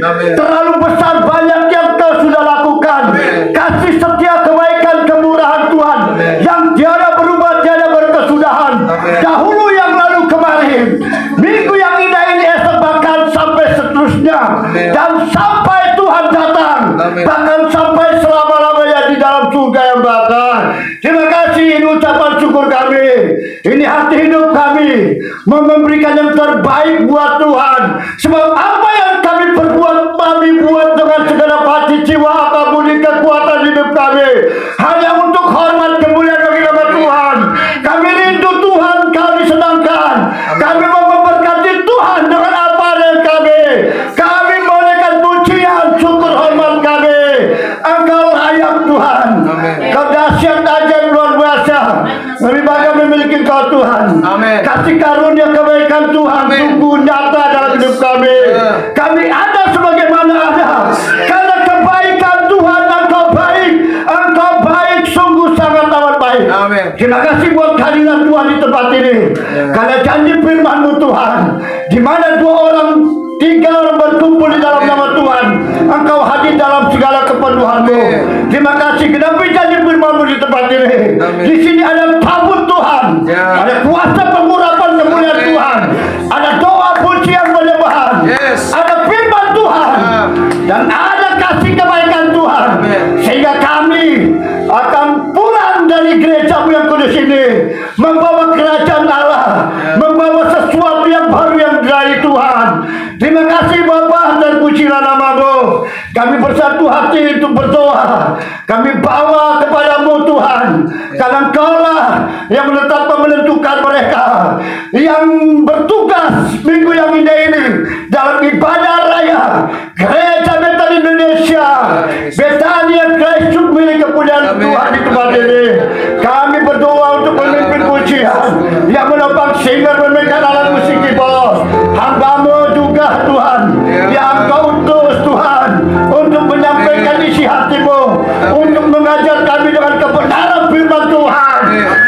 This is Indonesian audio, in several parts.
Terlalu besar banyak yang Kau sudah lakukan. Kasih setia kebaikan kemurahan Tuhan yang tiada berubah, tiada berkesudahan. Dahulu yang lalu kemarin, minggu yang indah ini esok bahkan sampai seterusnya. Dan sampai Tuhan datang, bahkan sampai selama-lamanya di dalam surga yang bakal. Terima kasih, ini ucapan syukur kami. Ini hati hidup kami memberikan yang terbaik buat Tuhan. Sebab apa yang kami perbuat, kami buat dengan segala hati, jiwa, apapun kekuatan hidup kami, hanya untuk hormat kemuliaan bagi nama Tuhan. Kami rindu Tuhan, kami senangkan. Kami mau memberkati Tuhan dengan apa yang kami. Kami bolehkan pujian, syukur, hormat kami. Engkau layak Tuhan. Kau dahsyat ajaib luar biasa. Lebih baik memiliki Kau Tuhan. Kasih karunia kebaikan Tuhan sungguh nyata dalam hidup kami. Kami ada sebagaimana ada karena kebaikan Tuhan. Engkau baik, Engkau baik, sungguh sangat amat baik. Terima kasih buat kehadiran Tuhan di tempat ini. Karena janji firman-Mu Tuhan, di mana dua orang, tiga orang berkumpul di dalam nama Tuhan, Engkau hadir dalam segala keperluan-Mu. Terima kasih kenapa janji firman-Mu di tempat ini. Di sini ada tabut Tuhan, ada kuasa pengurapan kemuliaan Tuhan, ada doa pujian penyembahan, ada firman Tuhan, dan ada kasih kebaikan Tuhan. Sehingga kami akan pulang dari gereja-Mu yang kudus ini, membawa kerajaan Allah, membawa sesuatu yang baru yang dari Tuhan. Terima kasih Bapa, dan pujilah nama-Mu. Kami bersatu hati untuk berdoa. Kami bawa kepada Karena Engkaulah yang menentukan mereka yang bertugas minggu yang indah ini dalam ibadah raya Gereja Betani Indonesia, Betania Kristus milik kepunyaan Tuhan di tempat ini. Kami berdoa untuk pemimpin pujian yang menopang singer memainkan alat musik keyboard. Hamba-Mu juga Tuhan yang Kau utus Tuhan untuk menyampaikan isi hati-Mu, untuk mengajar kami dengan kebenaran firman Tuhan.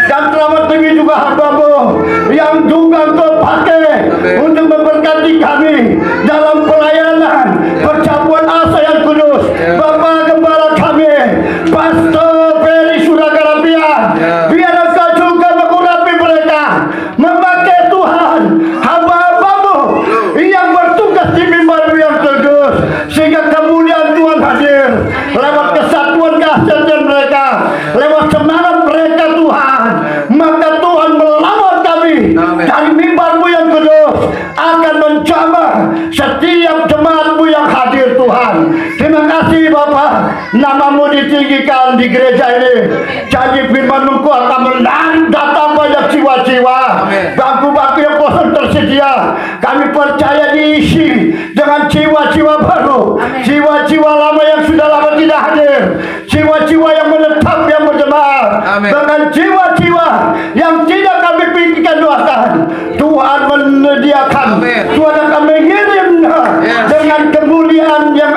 Dan selamat tinggi juga hamba-Mu yang juga Kau pakai untuk memberkati kami dalam pelayanan perjamuan asa yang kudus. Bapak Gembala kami, Pastor Ferry Suragarabia, biar Engkau juga mengurapi mereka, memakai Tuhan hamba-Mu yang bertugas di mimbar yang kudus, sehingga kemuliaan Tuhan hadir lewat kesatuan kesejahteraan mereka, lewat semangat mereka Tuhan. Maka Tuhan melawan kami dari mimbar-Mu yang kudus, akan menjamah setiap jemaat-Mu yang hadir Tuhan. Terima kasih Bapak, nama-Mu ditinggikan di gereja ini. Janji firman-Mu akan menarik datang banyak jiwa-jiwa. Bangku-bangku yang kosong tersedia, kami percaya diisi dengan jiwa-jiwa baru, jiwa-jiwa lama yang sudah lama tidak hadir, jiwa-jiwa yang menetap, yang berjemaat, dengan jiwa-jiwa yang tidak kami pikirkan doakan. Tuhan menyediakan, Tuhan akan mengirimnya dengan kemuliaan yang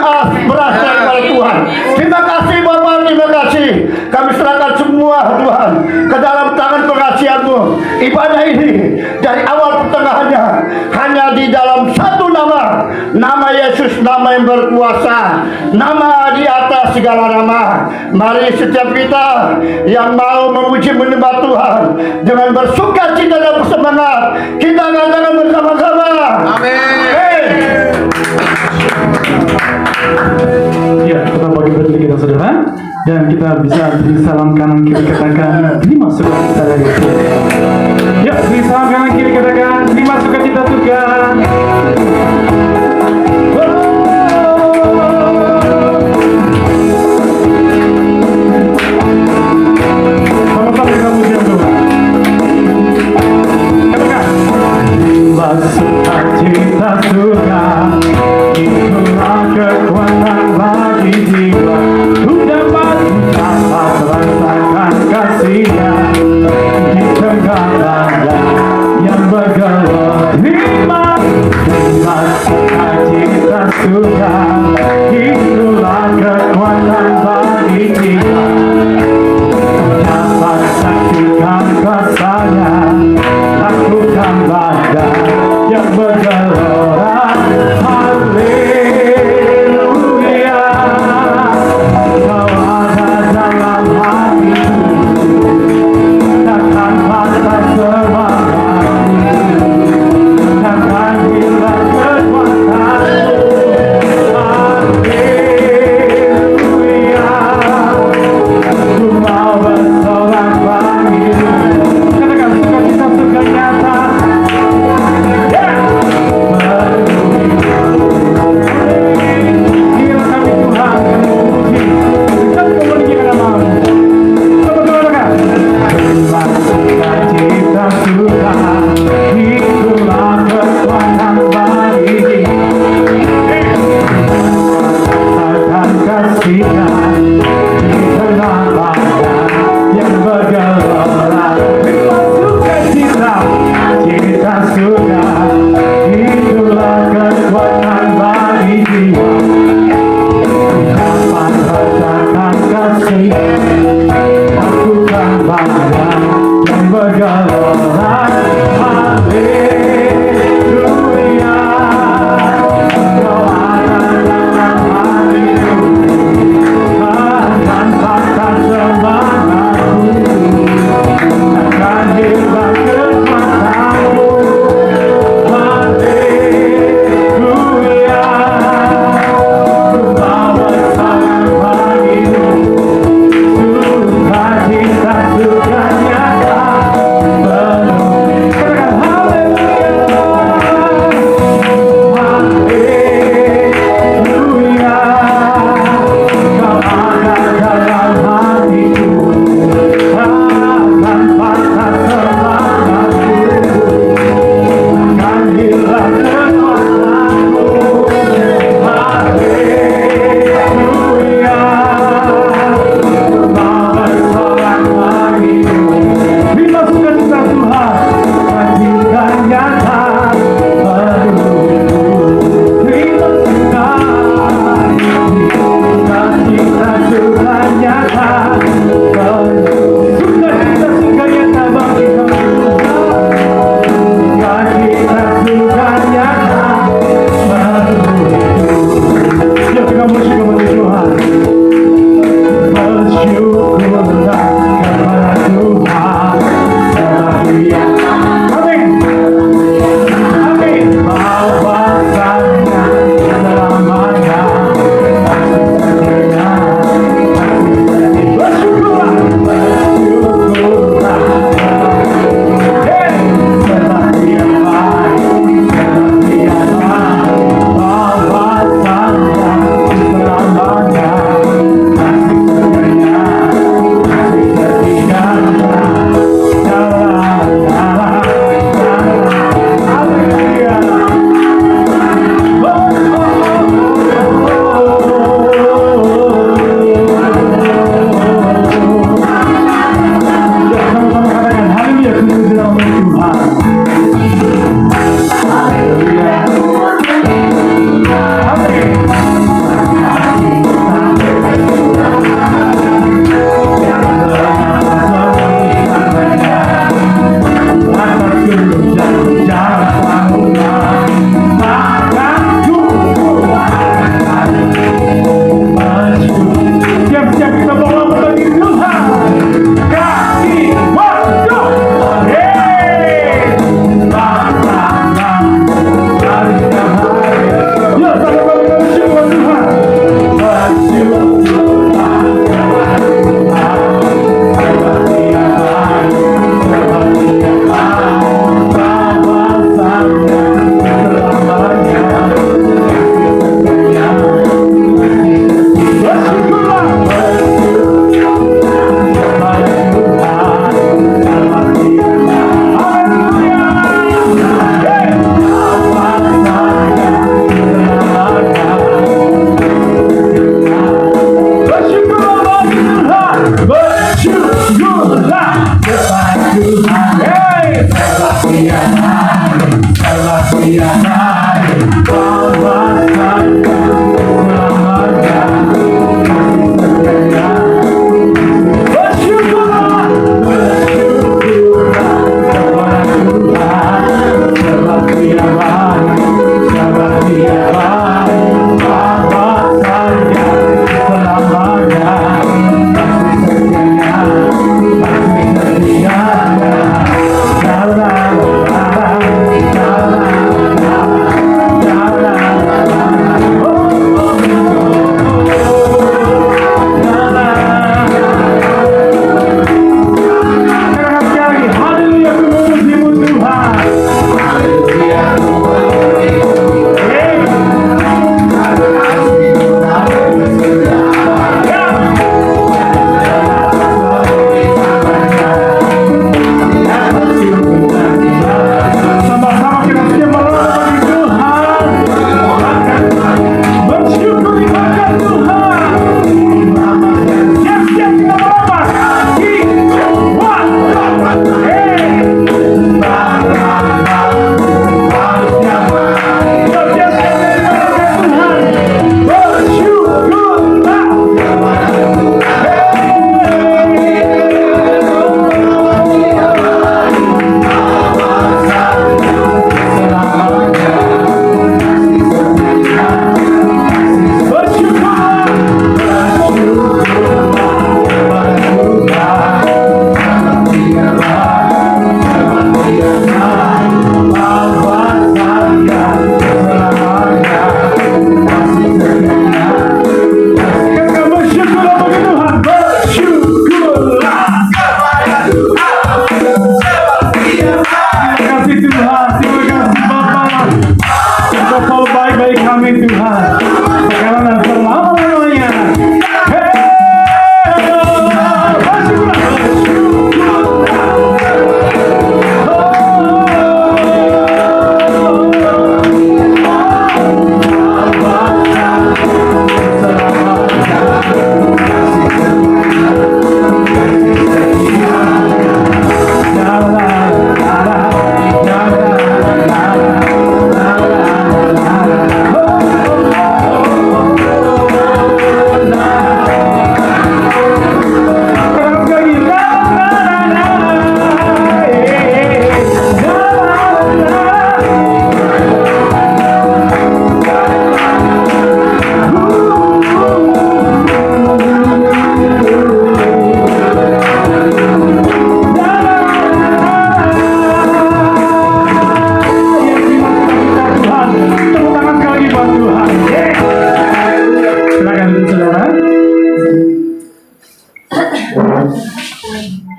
berasal dari Tuhan. Terima kasih Bapak, terima kasih. Kami serahkan semua Tuhan ke dalam tangan pengasihan-Mu. Ibadah ini dari awal pertengahannya hanya di dalam satu nama, nama Yesus, nama yang berkuasa, nama di atas segala nama. Mari setiap kita yang mau memuji menyembah Tuhan dengan bersuka cita dan bersemangat, kita katakan bersama-sama. Amin. Ya, kita bagi berdiri kita saudara, dan kita bisa beri salam kanan kiri, katakan terima sukacita dari Tuhan. Ya, beri salam kanan kiri, katakan terima sukacita Tuhan. Sama-sama kita puji Tuhan. Katakan terima sukacita Tuhan, itulah kekuatan bagi jiwa. Dapat rasakan kasih-Nya di tengah badai yang bergelora. Terima sukacita Tuhan, itulah kekuatan bagi jiwa. Dapat saksikan kuasa-Nya, lakukan badai yang bergelora. Haleluya. Kau ada dalam hatiku, takkan patah semangatku, takkan hilang kekuatanmu. Haleluya. Ku mau bersorak pagi, katakan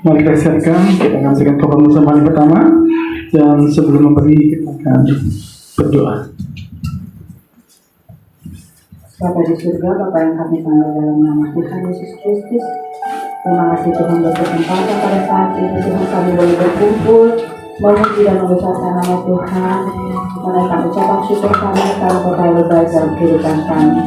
Mari kita siapkan, kita akan berikan khotbah bersama yang pertama. Dan sebelum memberi, kita akan berdoa. Bapa di surga, Bapa yang kami sembah dalam nama Tuhan Yesus Kristus. Terima kasih Tuhan buat kesempatan pada saat ini Tuhan kami boleh berkumpul memuji dan membesarkan nama Tuhan. Menaikkan ucapan syukur kami karena Kau terlalu baik dalam kehidupan kami.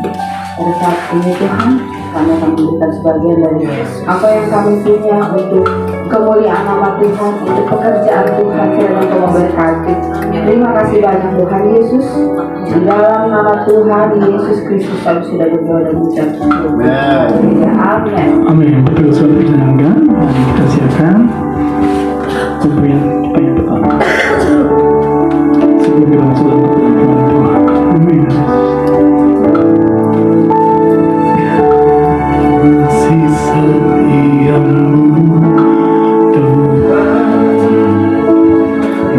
Pada saat ini Tuhan, kami akan memberikan sebagian dari apa yang kami punya untuk kemuliaan nama Tuhan, untuk pekerjaan Tuhan kiranya Kau memberkati. Terima kasih banyak Tuhan Yesus. Di dalam nama Tuhan Yesus Kristus kami sudah berdoa dan mengucap syukur. Amin. Amin. Betul, sudah dijalankan dan kita siapkan pemberian kita yang pertama. Sebelum kita masuk dalam pertemuan Tuhan. Amin. Kasih setiamu Tuhan,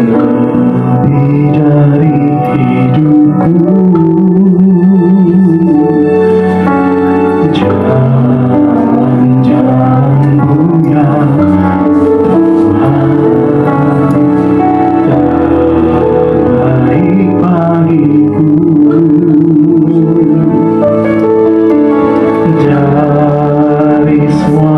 lebih dari hidupku. Jalan-jalanmu yang Tuhan terbaik bagiku. Dari semua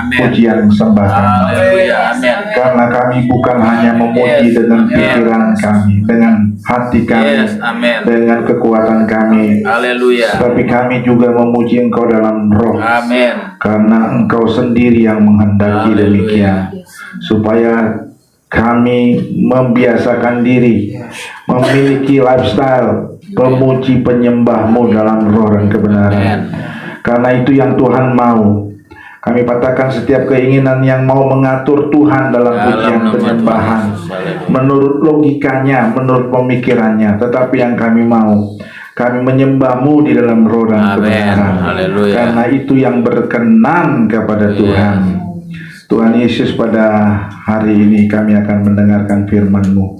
pujian sembah kami. Haleluya. Amin. Karena kami bukan hanya memuji dengan pikiran kami, dengan hati kami, Yes, amin. dengan kekuatan kami, Haleluya. tapi kami juga memuji Engkau dalam roh. Amin. Karena Engkau sendiri yang menghendaki Haleluya. demikian, supaya kami membiasakan diri memiliki lifestyle pemuji penyembah-Mu dalam roh dan kebenaran. Amen. Karena itu yang Tuhan mau. Kami patahkan setiap keinginan yang mau mengatur Tuhan dalam pujian nama penyembahan Tuhan. Haleluya. menurut logikanya, menurut pemikirannya, tetapi yang kami mau, kami menyembah-Mu di dalam roh dan Amin. kebenaran. Haleluya. Karena itu yang berkenan kepada Tuhan. Tuhan Yesus, pada hari ini kami akan mendengarkan firman-Mu.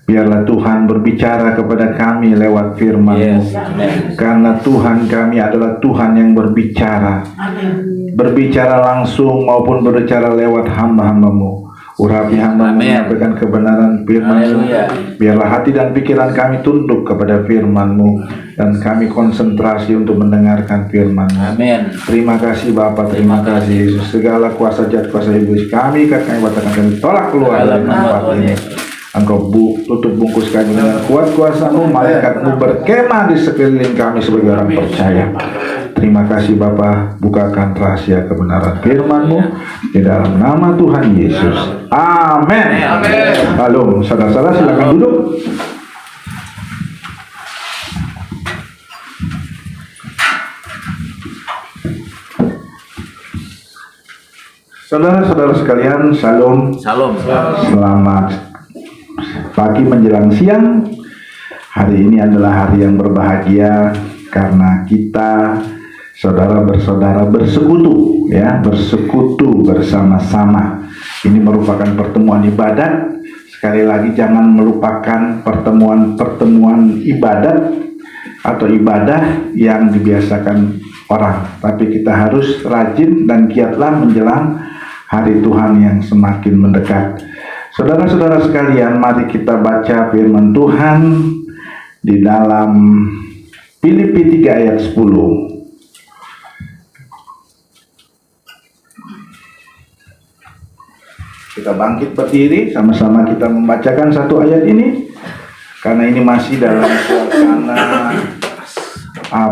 Biarlah Tuhan berbicara kepada kami lewat firman-Mu. Yes, amin. Karena Tuhan kami adalah Tuhan yang berbicara. Berbicara langsung maupun berbicara lewat hamba-hamba-Mu. Urapi hamba Amin. menyampaikan kebenaran firman-Mu. Haleluya. Biarlah hati dan pikiran kami tunduk kepada firman-Mu, dan kami konsentrasi untuk mendengarkan firman-Mu. Amin. Terima kasih Bapa, terima kasih Yesus. Segala kuasa jahat, kuasa iblis kami katakan kami tolak keluar dari Dalam nama tempat Tuhan ini. Yesus. Engkau tutup bungkus kami dengan kuat kuasa-Mu, malaikat-Mu berkemah di sekeliling kami sebagai orang percaya. Terima kasih Bapa, bukakan rahasia kebenaran firman-Mu di dalam nama Tuhan Yesus. Amin. Lalu saudara-saudara silakan duduk. Saudara-saudara sekalian, shalom. Salam. Selamat pagi menjelang siang. Hari ini adalah hari yang berbahagia karena kita saudara bersaudara bersekutu, ya, bersekutu bersama-sama. Ini merupakan pertemuan ibadat. Sekali lagi jangan melupakan pertemuan ibadat atau ibadah yang dibiasakan orang, tapi kita harus rajin dan giatlah menjelang hari Tuhan yang semakin mendekat. Saudara-saudara sekalian, mari kita baca firman Tuhan di dalam Filipi 3 ayat 10. Kita bangkit berdiri, sama-sama kita membacakan satu ayat ini, karena ini masih dalam suasana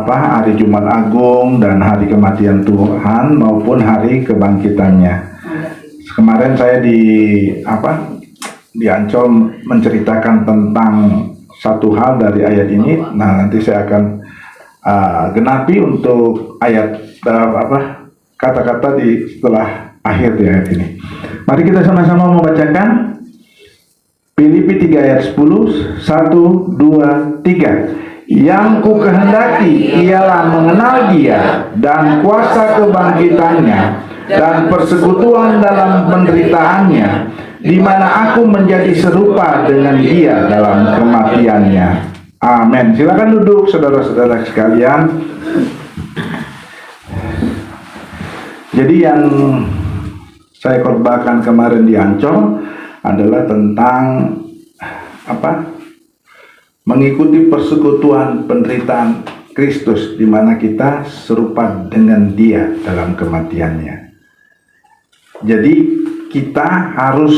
hari Jumat Agung dan hari kematian Tuhan maupun hari kebangkitannya. Kemarin saya di Ancol menceritakan tentang satu hal dari ayat ini. Nah, nanti saya akan genapi untuk ayat kata-kata di setelah akhir di ayat ini. Mari kita sama-sama membacakan Filipi 3 ayat 10. 1, 2, 3. Yang ku kehendaki ialah mengenal Dia dan kuasa kebangkitannya dan persekutuan dalam penderitaannya, di mana aku menjadi serupa dengan Dia dalam kematiannya. Amin. Silakan duduk saudara-saudara sekalian. Jadi yang saya khotbahkan kemarin di Ancol adalah tentang mengikuti persekutuan penderitaan Kristus, di mana kita serupa dengan Dia dalam kematiannya. Jadi kita harus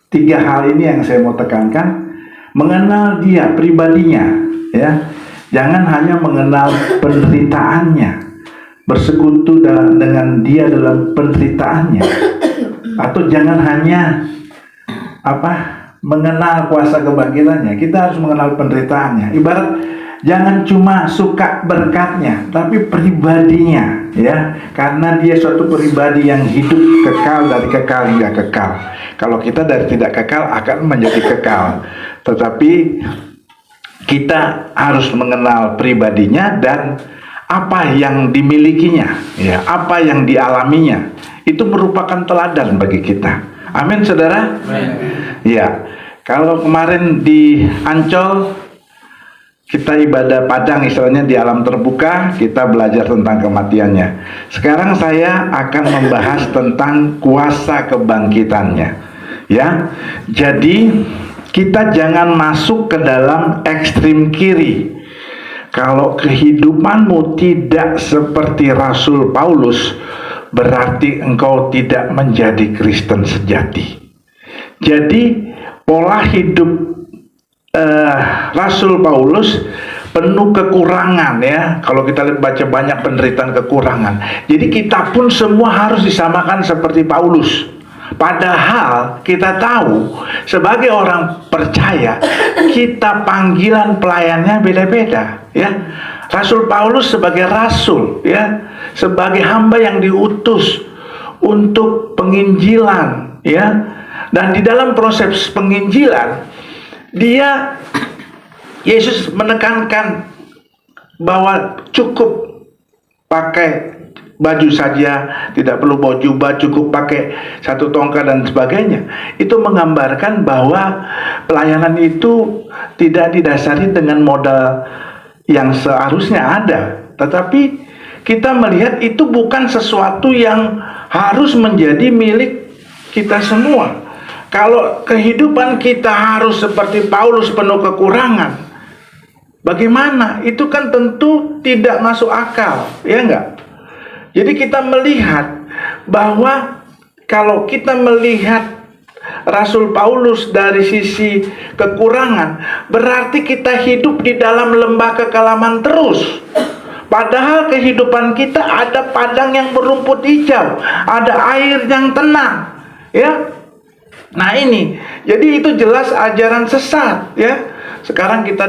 3 hal ini yang saya mau tekankan. Mengenal Dia pribadinya, ya. Jangan hanya mengenal penderitaannya, bersekutu dengan Dia dalam penderitaannya, atau jangan hanya mengenal kuasa kebangkitannya. Kita harus mengenal penderitaannya. Ibarat jangan cuma suka berkatnya, tapi pribadinya, ya. Karena Dia suatu pribadi yang hidup kekal, dari kekal hingga kekal. Kalau kita dari tidak kekal akan menjadi kekal. Tetapi kita harus mengenal pribadinya dan apa yang dimilikinya, ya, apa yang dialaminya. Itu merupakan teladan bagi kita. Amin, saudara. Amin. Ya, kalau kemarin di Ancol kita ibadah padang, istilahnya di alam terbuka, kita belajar tentang kematiannya. Sekarang saya akan membahas tentang kuasa kebangkitannya. Ya, jadi kita jangan masuk ke dalam ekstrim kiri. Kalau kehidupanmu tidak seperti Rasul Paulus, berarti engkau tidak menjadi Kristen sejati. Jadi pola hidup Rasul Paulus penuh kekurangan ya. Kalau kita baca banyak penderitaan kekurangan. Jadi kita pun semua harus disamakan seperti Paulus. Padahal kita tahu sebagai orang percaya kita panggilan pelayannya beda-beda ya. Rasul Paulus sebagai rasul ya, sebagai hamba yang diutus untuk penginjilan ya. Dan di dalam proses penginjilan Yesus menekankan bahwa cukup pakai baju saja, tidak perlu bawa jubah, cukup pakai satu tongkat dan sebagainya. Itu menggambarkan bahwa pelayanan itu tidak didasari dengan modal yang seharusnya ada, tetapi kita melihat itu bukan sesuatu yang harus menjadi milik kita semua. Kalau kehidupan kita harus seperti Paulus penuh kekurangan, bagaimana? Itu kan tentu tidak masuk akal, ya enggak? Jadi kita melihat bahwa kalau kita melihat Rasul Paulus dari sisi kekurangan, berarti kita hidup di dalam lembah kekelaman terus. Padahal kehidupan kita ada padang yang berumput hijau, ada air yang tenang, ya. Nah ini, jadi itu jelas ajaran sesat, ya. Sekarang kita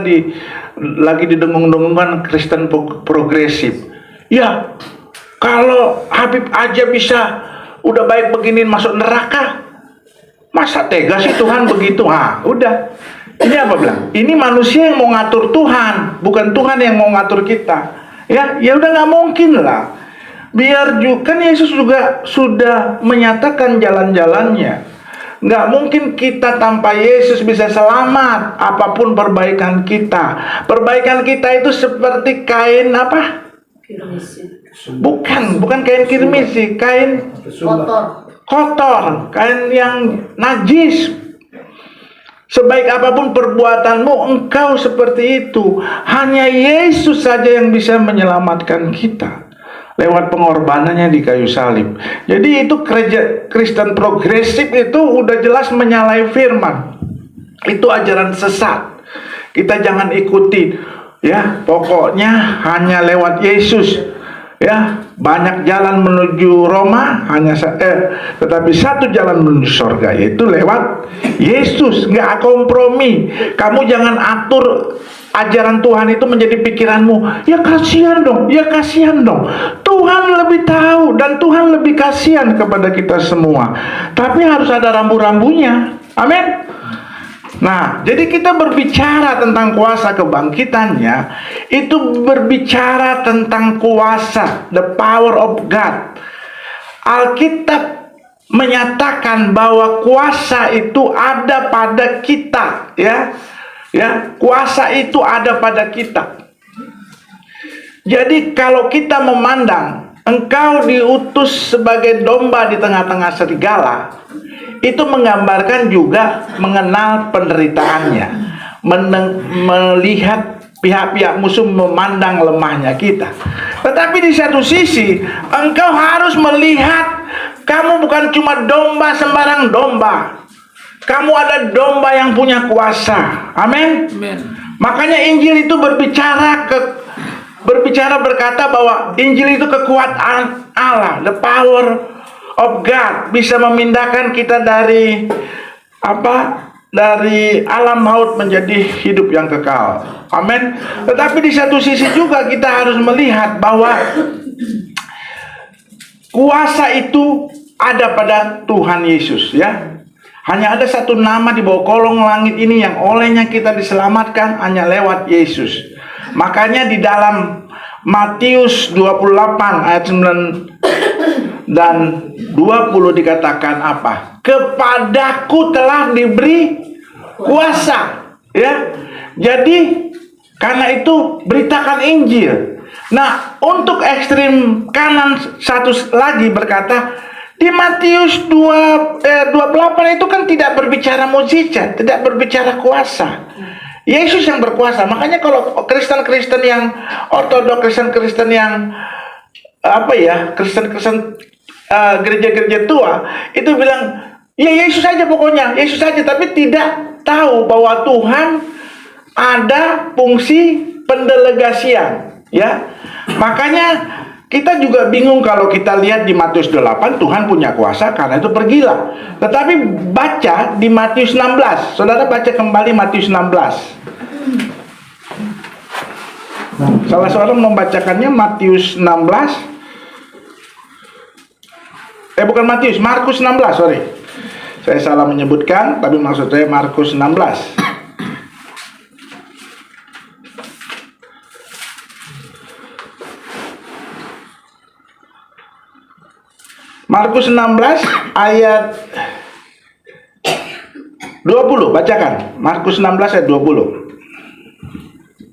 lagi didengung-dengungkan Kristen progresif. Ya, kalau Habib aja bisa udah baik begini masuk neraka, masa tega sih Tuhan begitu? Udah. Ini apa bilang? Ini manusia yang mau ngatur Tuhan, bukan Tuhan yang mau ngatur kita. Ya udah nggak mungkin lah. Biar juga kan Yesus juga sudah menyatakan jalan-jalannya. Nggak mungkin kita tanpa Yesus bisa selamat. Apapun perbaikan kita. Perbaikan kita itu seperti kain apa? Kirmisi. Bukan kain kirmisi, kain kotor, kain yang najis. Sebaik apapun perbuatanmu, engkau seperti itu. Hanya Yesus saja yang bisa menyelamatkan kita lewat pengorbanannya di kayu salib. Jadi itu Kristen progresif itu udah jelas menyalahi firman. Itu ajaran sesat. Kita jangan ikuti, ya. Pokoknya hanya lewat Yesus. Ya, banyak jalan menuju Roma, tetapi satu jalan menuju surga, yaitu lewat Yesus. Nggak kompromi. Kamu jangan atur ajaran Tuhan itu menjadi pikiranmu. Ya kasihan dong. Tuhan lebih tahu dan Tuhan lebih kasihan kepada kita semua. Tapi harus ada rambu-rambunya. Amin. Nah, jadi kita berbicara tentang kuasa kebangkitannya, itu berbicara tentang kuasa, the power of God. Alkitab menyatakan bahwa kuasa itu ada pada kita, ya. Kuasa itu ada pada kita. Jadi kalau kita memandang engkau diutus sebagai domba di tengah-tengah serigala, itu menggambarkan juga mengenal penderitaannya, melihat pihak-pihak musuh memandang lemahnya kita. Tetapi di satu sisi, engkau harus melihat kamu bukan cuma domba sembarang domba. Kamu ada domba yang punya kuasa. Amin. Makanya Injil itu berkata bahwa Injil itu kekuatan Allah, the power of God, bisa memindahkan kita dari alam maut menjadi hidup yang kekal. Amin. Tetapi di satu sisi juga kita harus melihat bahwa kuasa itu ada pada Tuhan Yesus, ya. Hanya ada satu nama di bawah kolong langit ini yang olehnya kita diselamatkan, hanya lewat Yesus. Makanya di dalam Matius 28 ayat 9 dan 20 dikatakan apa? Kepadaku telah diberi kuasa, ya. Jadi karena itu beritakan Injil. Nah, untuk ekstrim kanan satu lagi berkata di Matius 28 itu kan tidak berbicara mukjizat, tidak berbicara kuasa. Yesus yang berkuasa. Makanya kalau Kristen-Kristen yang ortodoks, Kristen-Kristen yang Kristen gereja-gereja tua itu bilang, ya Yesus saja pokoknya, Yesus saja, tapi tidak tahu bahwa Tuhan ada fungsi pendelegasian, ya. Makanya kita juga bingung kalau kita lihat di Matius 8, Tuhan punya kuasa karena itu pergilah. Tetapi baca di Matius 16. Saudara baca kembali Matius 16. Salah seorang membacakannya Matius 16. Bukan Matius, Markus 16, sorry. Saya salah menyebutkan, tapi maksud saya Markus 16. Markus 16 ayat 20, bacakan. Markus 16 ayat 20.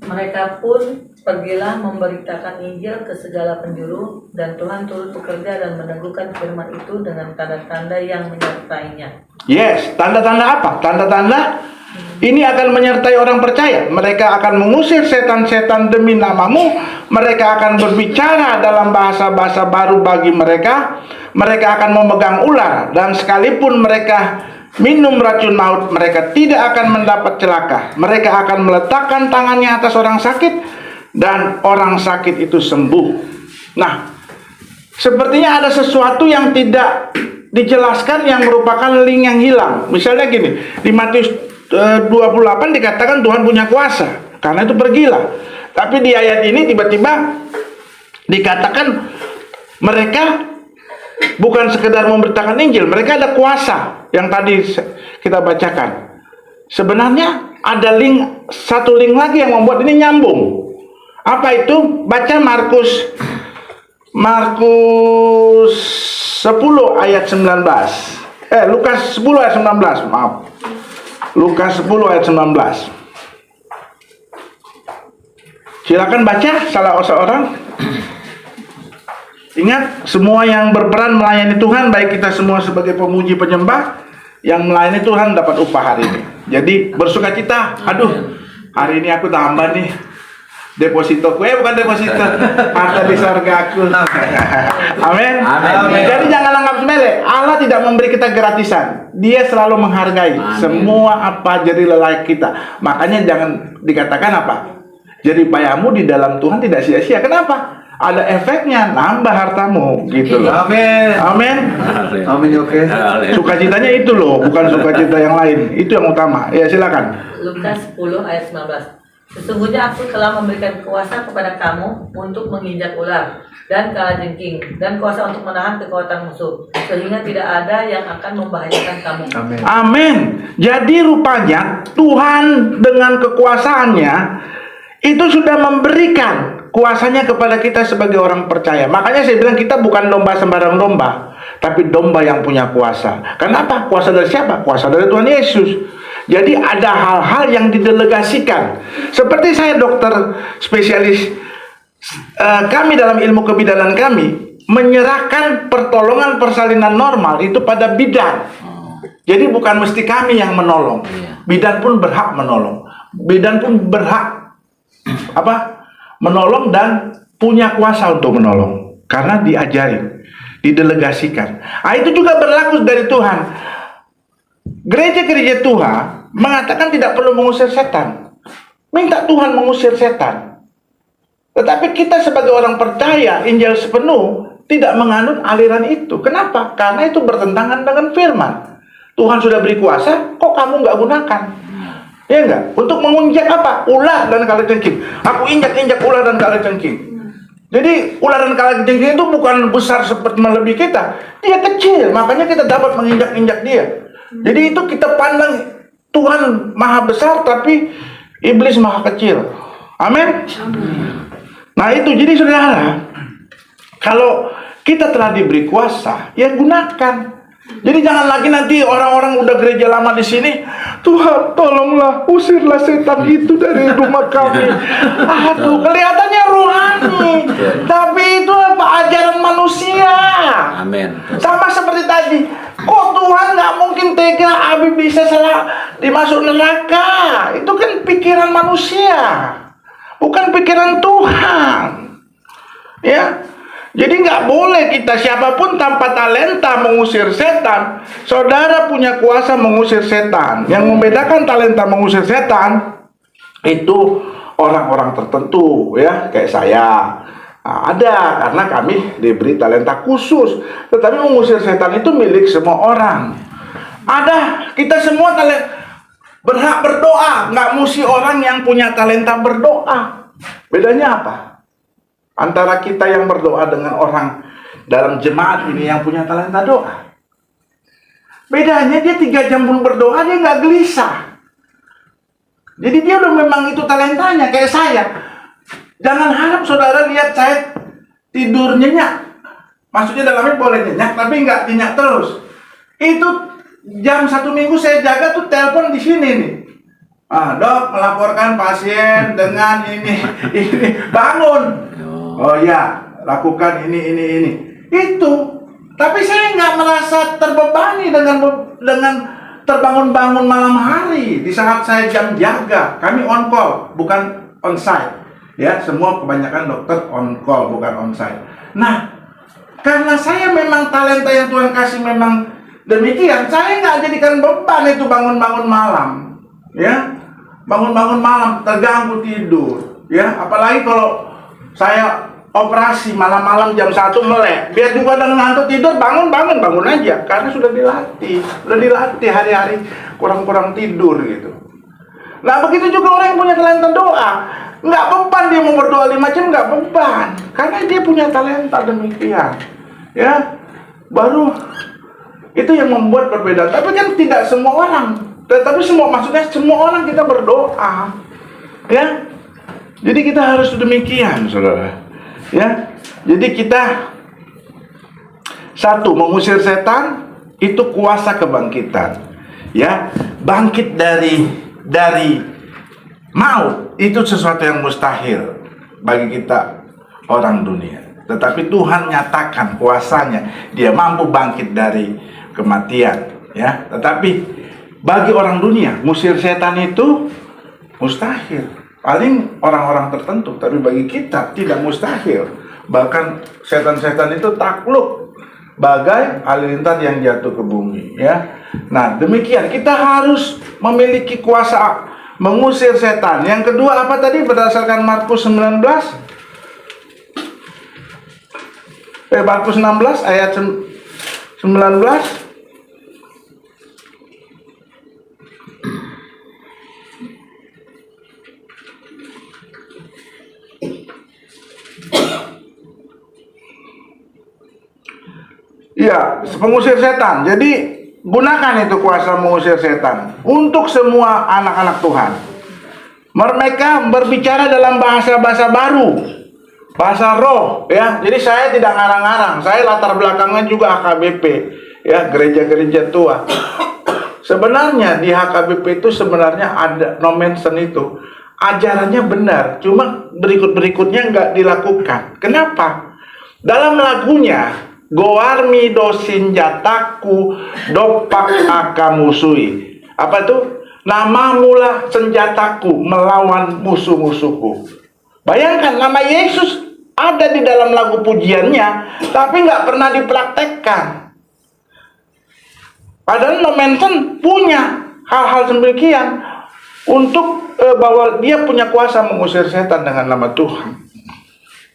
Mereka pun pergilah memberitakan Injil ke segala penjuru, dan Tuhan turut bekerja dan meneguhkan firman itu dengan tanda-tanda yang menyertainya. Yes, tanda-tanda apa? Tanda-tanda ini akan menyertai orang percaya. Mereka akan mengusir setan-setan demi namamu. Mereka akan berbicara dalam bahasa-bahasa baru bagi mereka. Mereka akan memegang ular, dan sekalipun mereka minum racun maut, mereka tidak akan mendapat celaka. Mereka akan meletakkan tangannya atas orang sakit, dan orang sakit itu sembuh. Nah, sepertinya ada sesuatu yang tidak dijelaskan yang merupakan link yang hilang. Misalnya gini, di Matius 28 dikatakan Tuhan punya kuasa, karena itu pergilah. Tapi di ayat ini tiba-tiba dikatakan mereka bukan sekedar memberitakan Injil, mereka ada kuasa yang tadi kita bacakan. Sebenarnya ada satu link lagi yang membuat ini nyambung. Apa itu? Baca Markus 10 ayat 19. Lukas 10 ayat 19, maaf. Lukas 10 ayat 19. Silakan baca salah seorang. Ingat, semua yang berperan melayani Tuhan, baik kita semua sebagai pemuji penyembah, yang melayani Tuhan dapat upah hari ini. Jadi bersukacita. Aduh, hari ini aku tambah nih deposito bukan deposito, harta di surga aku. Amin. Jadi jangan anggap sepele. Allah tidak memberi kita gratisan. Dia selalu menghargai semua apa jadi lelah kita. Makanya jangan dikatakan apa, jadi payamu di dalam Tuhan tidak sia-sia. Kenapa? Ada efeknya, nambah hartamu gitu loh. Amin. Amin. Amin, oke. Sukacitanya itu loh, bukan sukacita yang lain. Itu yang utama. Ya, silakan. Lukas 10 ayat 19. Sesungguhnya aku telah memberikan kuasa kepada kamu untuk menginjak ular dan kalajengking, dan kuasa untuk menahan kekuatan musuh, sehingga tidak ada yang akan membahayakan kamu. Amin. Amin. Jadi rupanya Tuhan dengan kekuasaannya itu sudah memberikan kuasanya kepada kita sebagai orang percaya. Makanya saya bilang kita bukan domba sembarang domba, tapi domba yang punya kuasa. Kenapa? Kuasa dari siapa? Kuasa dari Tuhan Yesus. Jadi ada hal-hal yang didelegasikan. Seperti saya dokter spesialis, kami dalam ilmu kebidanan kami menyerahkan pertolongan persalinan normal itu pada bidan. Jadi bukan mesti kami yang menolong. Bidan pun berhak menolong. Bidan pun berhak menolong dan punya kuasa untuk menolong. Karena diajari, didelegasikan. Itu juga berlaku dari Tuhan. Gereja-gereja Tuhan mengatakan tidak perlu mengusir setan. Minta Tuhan mengusir setan. Tetapi kita sebagai orang percaya Injil sepenuh tidak menganut aliran itu. Kenapa? Karena itu bertentangan dengan firman. Tuhan sudah beri kuasa, kok kamu nggak gunakan? Ya enggak? Untuk menginjak apa? Ular dan kalajengking. Aku injak-injak ular dan kalajengking. Jadi ular dan kalajengking itu bukan besar seperti melebihi kita. Dia kecil, makanya kita dapat menginjak-injak dia. Jadi itu kita pandang Tuhan maha besar, tapi iblis maha kecil. Amin. Nah itu, jadi saudara, kalau kita telah diberi kuasa, ya gunakan. Jadi jangan lagi nanti orang-orang udah gereja lama di sini, Tuhan tolonglah usirlah setan itu dari rumah kami. Aduh, kelihatannya rohani, tapi itu apa ajaran manusia. Amin. Sama seperti tadi, kok Tuhan nggak mungkin tega Abi bisa salah dimasuk neraka? Itu kan pikiran manusia, bukan pikiran Tuhan. Ya. Jadi nggak boleh kita siapapun tanpa talenta mengusir setan. Saudara punya kuasa mengusir setan. Yang membedakan talenta mengusir setan itu orang-orang tertentu, ya, kayak saya. Nah, ada karena kami diberi talenta khusus. Tetapi mengusir setan itu milik semua orang. Ada, kita semua berhak berdoa. Nggak mesti orang yang punya talenta berdoa. Bedanya apa? Antara kita yang berdoa dengan orang dalam jemaat ini yang punya talenta doa. Bedanya dia 3 jam pun berdoa dia nggak gelisah. Jadi dia udah memang itu talentanya kayak saya. Jangan harap saudara lihat saya tidur nyenyak. Maksudnya dalamnya boleh nyenyak tapi nggak nyenyak terus. Itu jam 1 minggu saya jaga tuh telepon di sini nih. Dok melaporkan pasien dengan ini bangun. Oh ya, lakukan ini. Itu. Tapi saya nggak merasa terbebani dengan terbangun-bangun malam hari di saat saya jam jaga. Kami on call, bukan on site. Ya, semua kebanyakan dokter on call, bukan on site. Nah, karena saya memang talenta yang Tuhan kasih memang demikian, saya nggak jadikan beban itu bangun-bangun malam. Ya, bangun-bangun malam terganggu tidur. Ya, apalagi kalau saya operasi malam-malam jam 1 melek, biar juga dengan ngantuk tidur bangun aja karena sudah dilatih hari-hari kurang tidur gitu. Nah begitu juga orang yang punya talenta doa, nggak beban dia mau berdoa 5 jam, nggak beban karena dia punya talenta demikian, ya. Baru itu yang membuat perbedaan. Tapi kan tidak semua orang, tapi maksudnya semua orang kita berdoa, ya. Jadi kita harus demikian, saudara. Ya, jadi kita satu mengusir setan itu kuasa kebangkitan. Ya, bangkit dari maut itu sesuatu yang mustahil bagi kita orang dunia. Tetapi Tuhan nyatakan kuasanya, Dia mampu bangkit dari kematian. Ya, tetapi bagi orang dunia mengusir setan itu mustahil. Paling orang-orang tertentu, tapi bagi kita tidak mustahil. Bahkan setan-setan itu takluk bagai halilintar yang jatuh ke bumi, ya. Nah, demikian kita harus memiliki kuasa mengusir setan. Yang kedua apa tadi berdasarkan Markus 19? Markus 16 ayat 19. Ya, pengusir setan. Jadi gunakan itu kuasa mengusir setan untuk semua anak-anak Tuhan. Mereka berbicara dalam bahasa-bahasa baru, bahasa roh, ya. Jadi saya tidak ngarang-ngarang. Saya latar belakangnya juga HKBP, ya, gereja-gereja tua. Sebenarnya di HKBP itu sebenarnya ada nomensen itu. Ajarannya benar, cuma berikut-berikutnya nggak dilakukan. Kenapa? Dalam lagunya Goarmi dosin jataku dopak akamusui. Apa itu? Namamulah senjataku melawan musuh-musuhku. Bayangkan nama Yesus ada di dalam lagu pujiannya, tapi nggak pernah dipraktekkan. Padahal Nomensen punya hal-hal demikian untuk bahwa dia punya kuasa mengusir setan dengan nama Tuhan.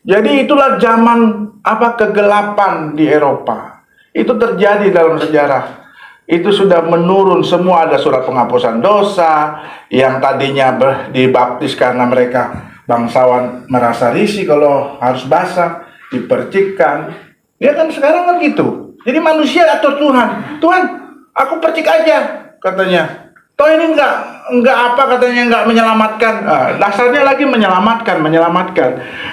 Jadi itulah zaman kegelapan di Eropa. Itu terjadi dalam sejarah. Itu sudah menurun semua, ada surat penghapusan dosa yang tadinya dibaptis karena mereka bangsawan merasa risih kalau harus basah, dipercikkan. Ya kan sekarang kan gitu. Jadi manusia atur Tuhan. Tuhan, aku percik aja katanya. Toh ini enggak katanya menyelamatkan. Dasarnya lagi menyelamatkan.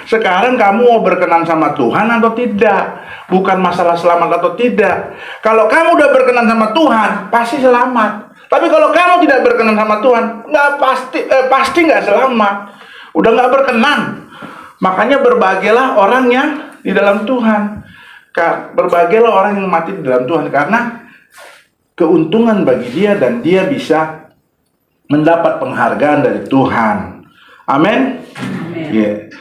Sekarang kamu mau berkenan sama Tuhan atau tidak? Bukan masalah selamat atau tidak. Kalau kamu udah berkenan sama Tuhan, pasti selamat. Tapi kalau kamu tidak berkenan sama Tuhan, pasti nggak selamat. Udah nggak berkenan. Makanya berbahagialah orang yang di dalam Tuhan. Berbahagialah orang yang mati di dalam Tuhan, karena keuntungan bagi dia dan dia bisa mendapat penghargaan dari Tuhan. Amin. Yeah.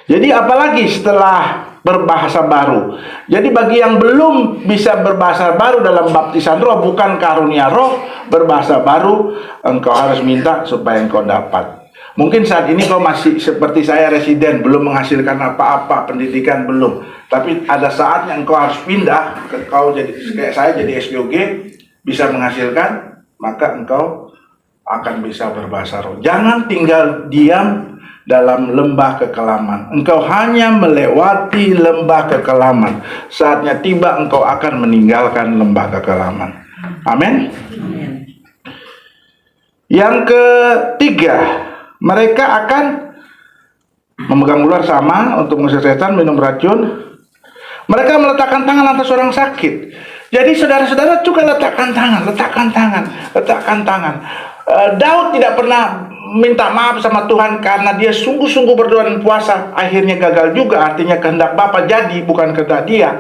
Jadi apalagi setelah berbahasa baru. Jadi bagi yang belum bisa berbahasa baru dalam baptisan roh, bukan karunia roh, berbahasa baru, engkau harus minta supaya engkau dapat. Mungkin saat ini kau masih seperti saya, residen, belum menghasilkan apa-apa, pendidikan belum. Tapi ada saatnya engkau harus pindah, kau jadi kayak saya jadi SPOG, bisa menghasilkan, maka engkau akan bisa berbahasa roh. Jangan tinggal diam dalam lembah kekelaman. Engkau hanya melewati lembah kekelaman. Saatnya tiba engkau akan meninggalkan lembah kekelaman. Amin. Yang ketiga, mereka akan memegang ular sama untuk mengusir setan, minum racun. Mereka meletakkan tangan atas orang sakit. Jadi saudara-saudara juga letakkan tangan. Daud tidak pernah minta maaf sama Tuhan karena dia sungguh-sungguh berdoa dan puasa. Akhirnya gagal juga, artinya kehendak Bapa jadi, bukan kehendak dia.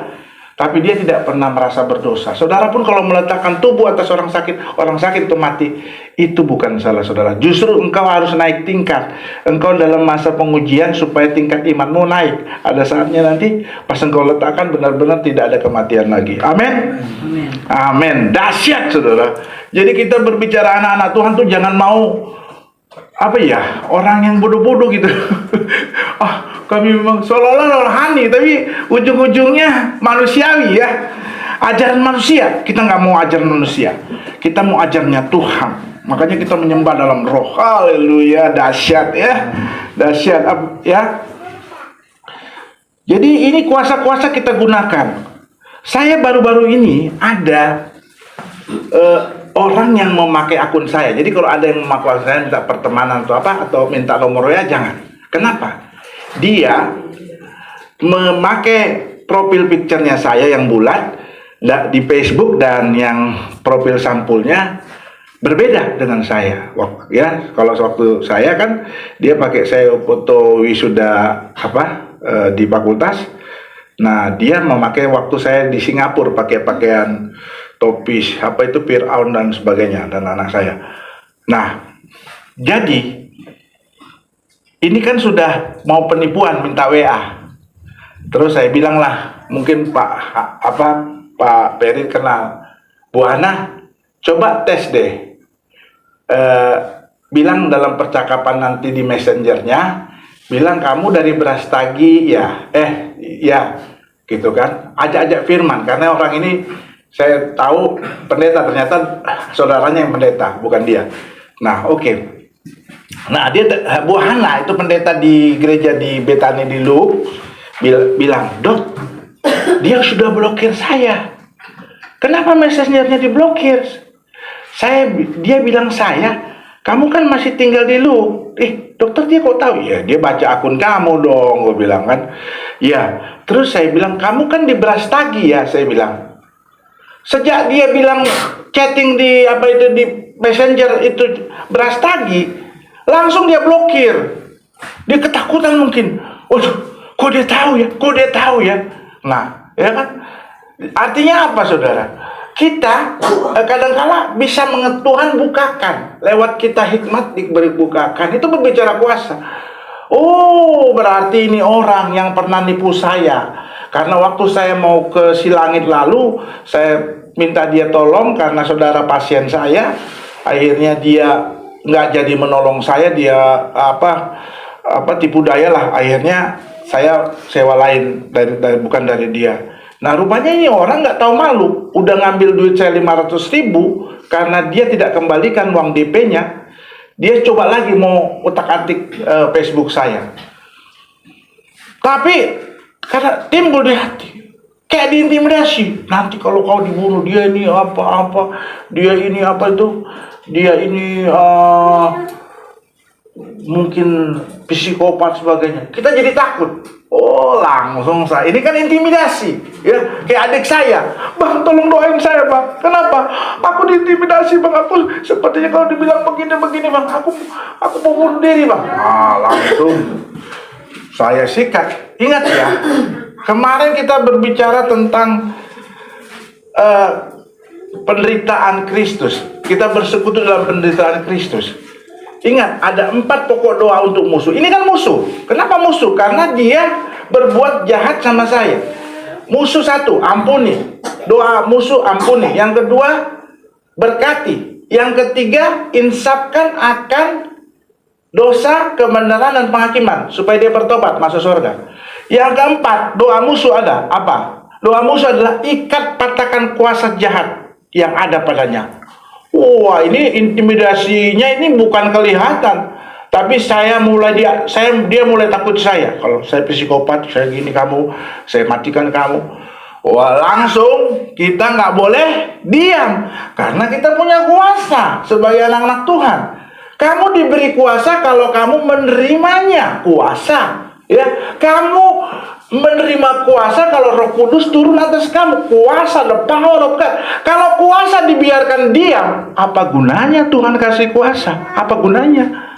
Tapi dia tidak pernah merasa berdosa. Saudara pun kalau meletakkan tubuh atas orang sakit itu mati, itu bukan salah saudara. Justru engkau harus naik tingkat. Engkau dalam masa pengujian supaya tingkat imanmu naik. Ada saatnya nanti pas engkau letakkan benar-benar tidak ada kematian lagi. Amin. Amin. Dahsyat saudara. Jadi kita berbicara anak-anak Tuhan tuh jangan mau orang yang bodoh-bodoh gitu. Kami memang seolah-olah rohani, tapi ujung-ujungnya manusiawi ya. Ajaran manusia, kita nggak mau ajaran manusia. Kita mau ajarnya Tuhan. Makanya kita menyembah dalam roh. Haleluya, dahsyat ya. Dahsyat ya. Jadi ini kuasa-kuasa kita gunakan. Saya baru-baru ini ada orang yang memakai akun saya. Jadi kalau ada yang memakai akun saya minta pertemanan atau minta nomornya, jangan. Kenapa? Dia memakai profil picture-nya saya yang bulat di Facebook, dan yang profil sampulnya berbeda dengan saya. Ya, kalau waktu saya kan dia pakai saya foto wisuda di fakultas. Nah, dia memakai waktu saya di Singapura pakai pakaian topi Firaun dan sebagainya, dan anak saya. Nah, jadi ini kan sudah mau penipuan, minta WA. Terus saya bilang lah, mungkin Pak Peri kenal Bu Hana, coba tes deh. Bilang dalam percakapan nanti di messengernya, bilang kamu dari Brastagi ya, ya, gitu kan. Ajak-ajak firman, karena orang ini saya tahu pendeta, ternyata saudaranya yang pendeta, bukan dia. Nah, oke. Nah, dia Bu Hana itu pendeta di gereja di Betani di Lu, bilang, "Dok, dia sudah blokir saya. Kenapa messengernya diblokir?" Dia bilang kamu kan masih tinggal di Lu. Dokter, dia kok tahu? Ya, dia baca akun kamu dong, gue bilang kan. Ya, terus saya bilang, kamu kan di Brastagi ya, saya bilang. Sejak dia bilang chatting di di messenger itu Brastagi, langsung dia blokir. Dia ketakutan mungkin. Kok dia tahu ya? Nah, ya kan? Artinya apa, saudara? Kita kadang-kala bisa Tuhan bukakan. Lewat kita hikmat diberi bukakan. Itu berbicara kuasa. Oh, berarti ini orang yang pernah nipu saya. Karena waktu saya mau ke Silangit lalu, saya minta dia tolong karena saudara pasien saya. Akhirnya dia nggak jadi menolong saya, dia tipu daya lah. Akhirnya saya sewa lain bukan dari dia. Nah, rupanya ini orang nggak tahu malu, udah ngambil duit saya 500.000 karena dia tidak kembalikan uang DP-nya. Dia coba lagi mau utak-atik Facebook saya. Tapi karena timbul di hati, kayak diintimidasi. Nanti kalau kau dibunuh, dia ini apa-apa, dia ini mungkin psikopat sebagainya. Kita jadi takut. Oh, langsung saya. Ini kan intimidasi, ya. Kayak adik saya, "Bang, tolong doain saya, Bang." "Kenapa?" "Aku diintimidasi, Bang. Aku sepertinya kalau dibilang begini, Bang. Aku mau bunuh diri, Bang." Langsung saya sikat. Ingat ya, kemarin kita berbicara tentang penderitaan Kristus. Kita bersekutu dalam penderitaan Kristus. Ingat, ada 4 pokok doa untuk musuh. Ini kan musuh. Kenapa musuh? Karena dia berbuat jahat sama saya. Musuh satu, ampuni. Doa musuh, ampuni. Yang kedua, berkati. Yang ketiga, insafkan akan dosa, kebenaran, dan penghakiman supaya dia bertobat masuk surga. Yang keempat, doa musuh ada apa? Doa musuh adalah ikat patahkan kuasa jahat yang ada padanya. Wah, ini intimidasinya ini bukan kelihatan, tapi dia mulai takut saya. Kalau saya psikopat, saya gini kamu, saya matikan kamu. Wah, langsung kita nggak boleh diam, karena kita punya kuasa sebagai anak-anak Tuhan. Kamu diberi kuasa kalau kamu menerimanya, kuasa. Ya, kamu menerima kuasa kalau Roh Kudus turun atas kamu. Kuasa, the power of God. Kalau kuasa dibiarkan diam, apa gunanya Tuhan kasih kuasa? Apa gunanya?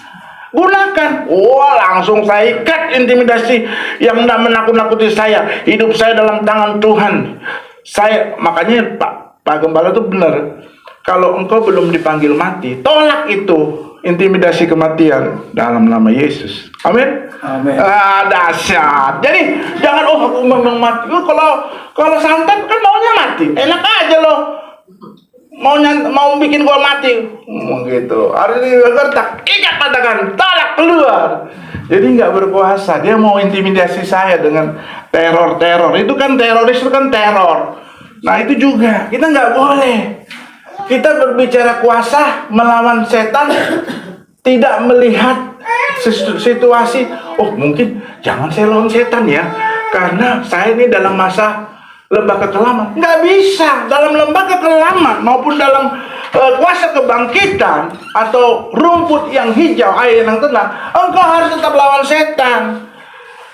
Gunakan. Wah, langsung saya ikat intimidasi yang tidak menakut-nakuti saya. Hidup saya dalam tangan Tuhan. Makanya Pak Gembala itu benar. Kalau engkau belum dipanggil mati, tolak itu intimidasi kematian dalam nama Yesus. Amin. Amin. Dahsyat. Jadi jangan aku memang mati. Kalau santet kan maunya mati. Enak aja loh. Mau bikin gua mati. Gitu. Hari ini gertak, ikat patahkan, tolak keluar. Jadi nggak berkuasa. Dia mau intimidasi saya dengan teror. Itu kan teroris, itu kan teror. Nah itu juga kita nggak boleh. Kita berbicara kuasa melawan setan, tidak melihat situasi. Oh mungkin jangan saya lawan setan ya, karena saya ini dalam masa lembah kekelaman. Nggak bisa. Dalam lembah kekelaman maupun dalam kuasa kebangkitan atau rumput yang hijau, air yang tenang, engkau harus tetap lawan setan.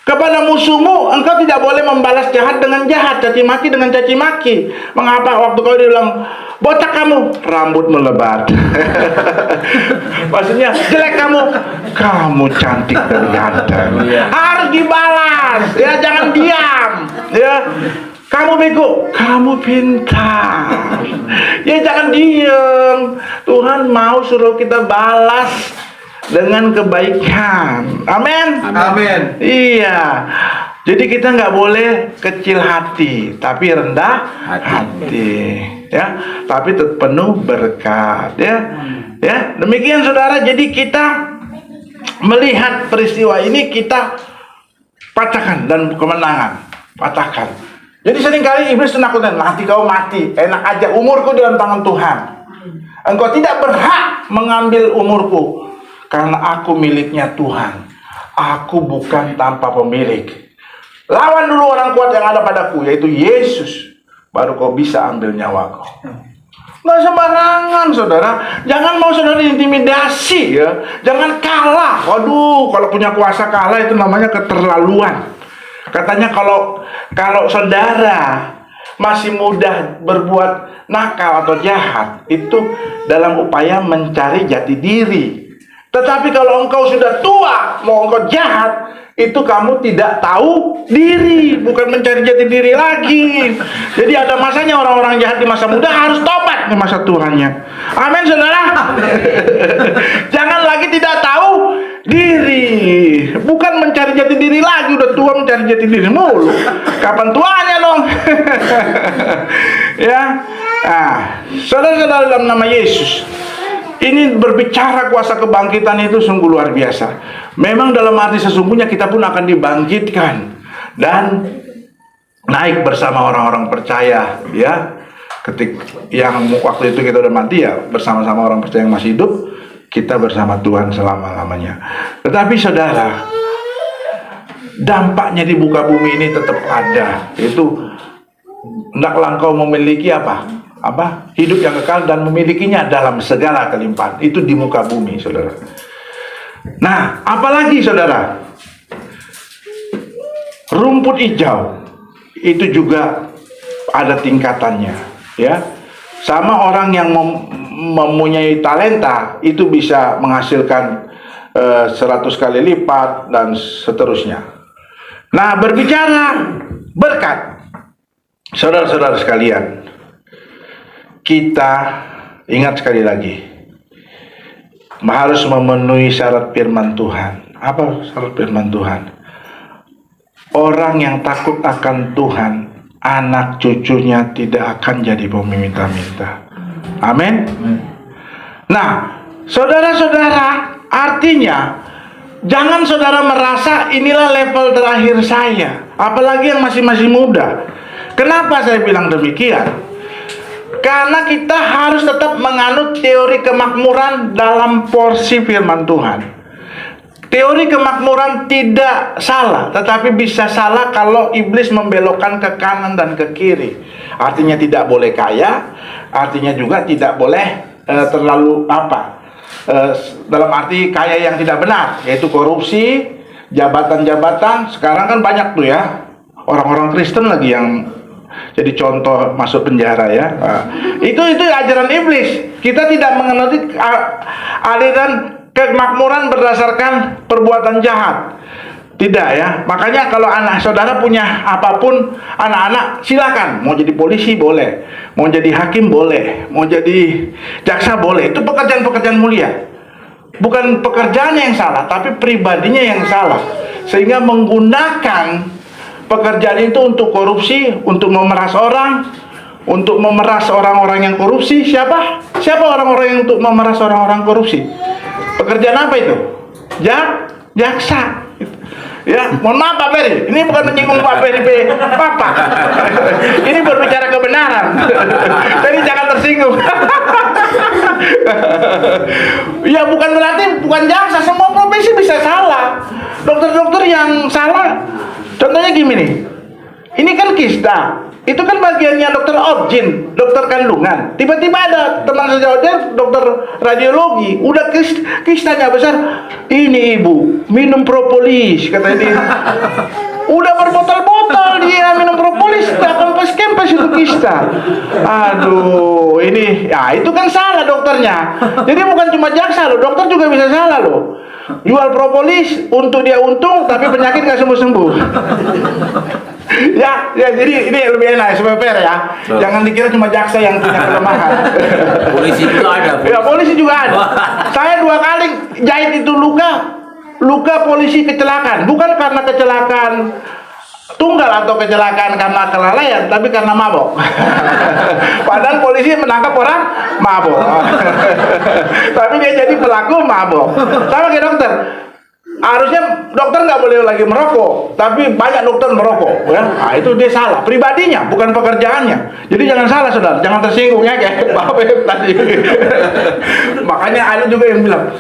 Kepada musuhmu engkau tidak boleh membalas jahat dengan jahat, caci maki dengan caci maki. Mengapa waktu kau bilang botak kamu, rambut melebat. Maksudnya jelek kamu cantik dan ganteng. Harus dibalas, ya, jangan diam, ya. Kamu bego, kamu pintar. Ya jangan diam. Tuhan mau suruh kita balas dengan kebaikan. Amin. Amin. Iya. Jadi kita nggak boleh kecil hati, tapi rendah hati. Ya, tapi tetap penuh berkat. Ya, demikian saudara. Jadi kita melihat peristiwa ini, kita patahkan dan kemenangan. Patahkan. Jadi seringkali iblis nakutkan, nanti kau mati, enak aja, umurku dalam tangan Tuhan. Engkau tidak berhak mengambil umurku, karena aku miliknya Tuhan. Aku bukan tanpa pemilik. Lawan dulu orang kuat yang ada padaku, yaitu Yesus. Baru kau bisa ambil nyawaku. Nggak sembarangan saudara. Jangan mau saudara intimidasi ya. Jangan kalah. Waduh, kalau punya kuasa kalah itu namanya keterlaluan. Katanya kalau saudara masih mudah berbuat nakal atau jahat, itu dalam upaya mencari jati diri. Tetapi kalau engkau sudah tua, mau engkau jahat, itu kamu tidak tahu diri, bukan mencari jati diri lagi. Jadi ada masanya orang-orang jahat di masa muda harus tobat di masa tuannya. Amin saudara. Jangan lagi tidak tahu diri, bukan mencari jati diri lagi. Udah tua mencari jati diri mulu. Kapan tuanya dong? Ya. Saudara-saudara dalam nama Yesus, ini berbicara kuasa kebangkitan itu sungguh luar biasa. Memang dalam arti sesungguhnya kita pun akan dibangkitkan dan naik bersama orang-orang percaya, ya. Yang waktu itu kita udah mati ya, bersama-sama orang percaya yang masih hidup, kita bersama Tuhan selama-lamanya. Tetapi saudara, dampaknya di muka bumi ini tetap ada. Itu hendaklah engkau memiliki apa? Hidup yang kekal dan memilikinya dalam segala kelimpahan. Itu di muka bumi, saudara. Nah, apalagi saudara, rumput hijau itu juga ada tingkatannya, ya. Sama orang yang mempunyai talenta itu bisa menghasilkan 100 kali lipat dan seterusnya. Nah, berbicara berkat, saudara-saudara sekalian, kita ingat sekali lagi, harus memenuhi syarat firman Tuhan. Apa syarat firman Tuhan? orang yang takut akan Tuhan, anak cucunya tidak akan jadi meminta-minta. Amin. Nah, saudara-saudara, artinya jangan saudara merasa inilah level terakhir saya, apalagi yang masih muda. Kenapa saya bilang demikian? Karena kita harus tetap menganut teori kemakmuran dalam porsi firman Tuhan. Teori kemakmuran tidak salah, tetapi bisa salah kalau iblis membelokkan ke kanan dan ke kiri. Artinya tidak boleh kaya, artinya juga tidak boleh terlalu dalam arti kaya yang tidak benar, yaitu korupsi, jabatan-jabatan. Sekarang kan banyak tuh ya, orang-orang Kristen lagi yang jadi contoh masuk penjara ya. Itu ajaran iblis. Kita tidak mengenali aliran kemakmuran berdasarkan perbuatan jahat. Tidak ya. Makanya kalau anak saudara punya apapun, anak-anak silakan. Mau jadi polisi boleh, mau jadi hakim boleh, mau jadi jaksa boleh. Itu pekerjaan-pekerjaan mulia. Bukan pekerjaannya yang salah, tapi pribadinya yang salah. Sehingga menggunakan pekerjaan itu untuk korupsi, untuk memeras orang, untuk memeras orang-orang yang korupsi. Siapa orang-orang yang untuk memeras orang-orang korupsi? Pekerjaan apa itu? Jaksa. Ya, mohon maaf Pak Ferry, ini bukan menyinggung Pak Ferry Papa. Ini berbicara kebenaran. Jadi jangan tersinggung. Ya bukan berarti bukan jaksa, semua profesi bisa salah. Dokter-dokter yang salah, contohnya gini. Ini kan kista. Itu kan bagiannya dokter obgyn, dokter kandungan. Tiba-tiba ada teman sejawatnya dokter radiologi, udah kistanya besar. Ini ibu minum propolis, katanya dia. Udah berbotol-botol dia minum propolis, tak kempes-kempes itu kista. Aduh, ini ya itu kan salah dokternya. Jadi bukan cuma jaksa loh, dokter juga bisa salah loh. Jual propolis untuk dia untung, tapi penyakit nggak sembuh-sembuh. Ya, jadi ini lebih enak supaya fair ya. Jangan dikira cuma jaksa yang punya kelemahan. Polisi juga ada. Ya, polisi juga ada. Saya 2 kali jahit itu luka polisi kecelakaan, bukan karena kecelakaan tunggal atau kecelakaan karena kelalaian, tapi karena mabok. Padahal polisi menangkap orang mabok. Tapi dia jadi pelaku mabok. Sama kayak dokter. Harusnya dokter nggak boleh lagi merokok, tapi banyak dokter merokok, ya. Nah, itu dia salah, pribadinya, bukan pekerjaannya. Jadi jangan salah, saudara, jangan tersinggung ya kayak Bapak tadi. Makanya ada juga yang bilang,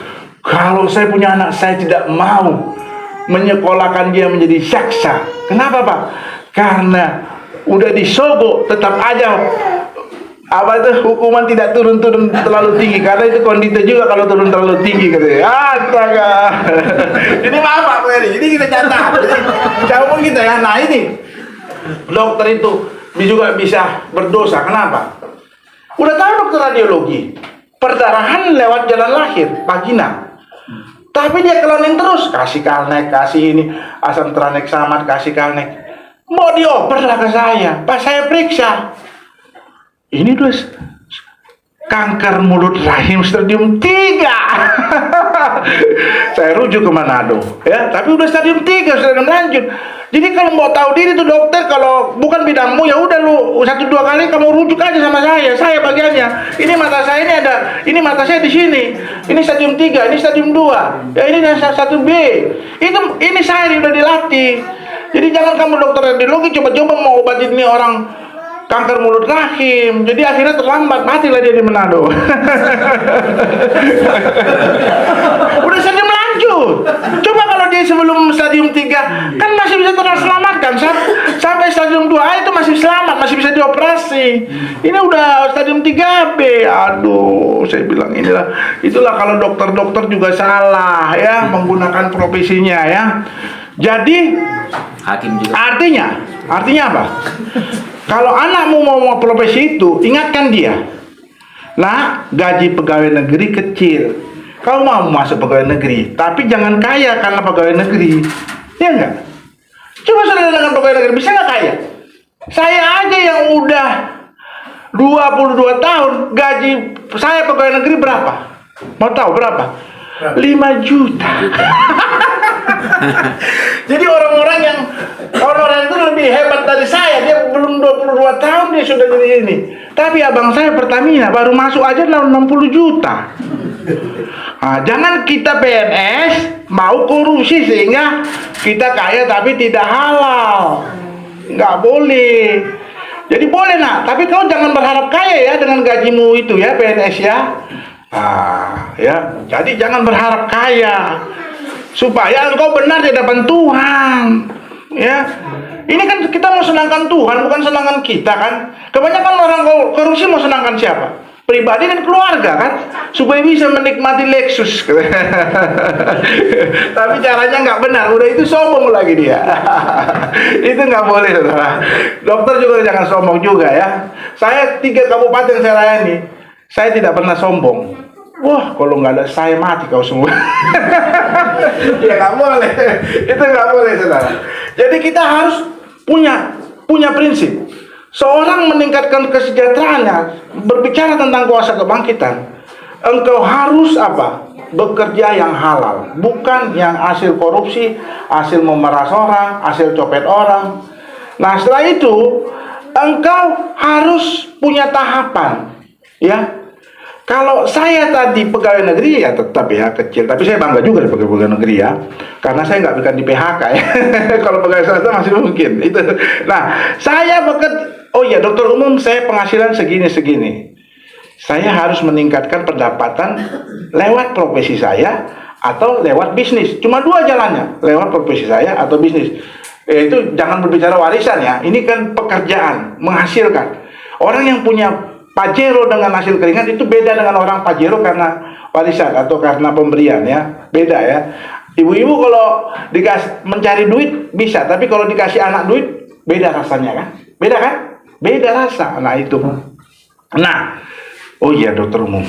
kalau saya punya anak, saya tidak mau menyekolahkan dia menjadi jaksa. Kenapa Pak? Karena udah disogok, tetap aja hukuman tidak turun terlalu tinggi, karena itu kondisi juga kalau turun terlalu tinggi katanya. Astaga. Ini maaf Pak Ferry, ini kita catat. Siapapun kita ya. Nah ini dokter itu juga bisa berdosa. Kenapa? Udah tahu dokter radiologi, perdarahan lewat jalan lahir, vagina. Tapi dia kelanin terus, kasih kalnek, kasih ini asam tranexamat, kasih kalnek. Mau dioper lah ke saya. Pas saya periksa, ini tuh kanker mulut rahim stadium 3. Saya rujuk ke Manado, ya. Tapi udah stadium 3, stadium lanjut. Jadi kalau mau tahu diri tuh dokter, kalau bukan bidangmu ya udah lu 1-2 kali kamu rujuk aja sama saya. Saya bagiannya. Ini mata saya ini ada, ini mata saya di sini. Ini stadium 3, ini stadium 2. Ya ini 1B. Ini saya udah dilatih. Jadi jangan kamu dokter radiologi coba-coba mau obatin ini orang kanker mulut rahim, jadi akhirnya terlambat, matilah dia di Manado. Udah stadium lanjut. Coba kalau dia sebelum stadium 3 kan masih bisa terselamatkan. Sampai stadium 2A itu masih selamat, masih bisa dioperasi. Ini udah stadium 3B. Aduh, saya bilang itulah kalau dokter-dokter juga salah ya menggunakan profesinya ya. Jadi Hakim juga. Artinya apa? Kalau anakmu mau profesi itu, ingatkan dia. Nah, gaji pegawai negeri kecil. Kau mau masuk pegawai negeri, tapi jangan kaya karena pegawai negeri. Ya enggak? Coba saudara dengan pegawai negeri, bisa nggak kaya? Saya aja yang udah 22 tahun, gaji saya pegawai negeri berapa? Mau tahu berapa? 5 juta. Jadi orang-orang yang honorer itu lebih hebat dari saya. Dia belum 22 tahun dia sudah jadi ini. Tapi abang saya Pertamina baru masuk aja 60 juta. Jangan kita PNS mau korupsi sehingga kita kaya tapi tidak halal. Nggak boleh. Jadi boleh nak, tapi kau jangan berharap kaya ya dengan gajimu itu ya PNS ya. Ya, jadi jangan berharap kaya supaya engkau benar di hadapan Tuhan. Ya, ini kan kita mau senangkan Tuhan, bukan senangkan kita kan. Kebanyakan orang korupsi mau senangkan siapa? Pribadi dan keluarga kan, supaya bisa menikmati Lexus. Tapi caranya nggak benar, udah itu sombong lagi dia. Itu nggak boleh, saudara. Dokter juga jangan sombong juga ya. Saya 3 kabupaten saya layani, saya tidak pernah sombong. Wah, kalau nggak ada saya mati kau semua. Ya nggak boleh, itu nggak boleh, saudara. Jadi kita harus punya prinsip. Seorang meningkatkan kesejahteraannya, berbicara tentang kuasa kebangkitan, engkau harus apa? Bekerja yang halal, bukan yang hasil korupsi, hasil memeras orang, hasil copet orang. Nah, setelah itu engkau harus punya tahapan, ya. Kalau saya tadi pegawai negeri ya tetap ya kecil, tapi saya bangga juga di pegawai negeri ya, karena saya nggak bukan di PHK ya. Kalau pegawai swasta masih mungkin itu. Nah, saya oh ya dokter umum saya penghasilan segini. Saya harus meningkatkan pendapatan lewat profesi saya atau lewat bisnis. Cuma 2 jalannya, lewat profesi saya atau bisnis. Itu jangan berbicara warisan ya. Ini kan pekerjaan, menghasilkan. Orang yang punya Pajero dengan hasil keringat itu beda dengan orang Pajero karena warisan atau karena pemberian ya. Beda ya. Ibu-ibu kalau dikasih mencari duit bisa, tapi kalau dikasih anak duit beda rasanya kan? Beda kan? Beda rasa. Nah itu. Nah, oh iya dokter umum,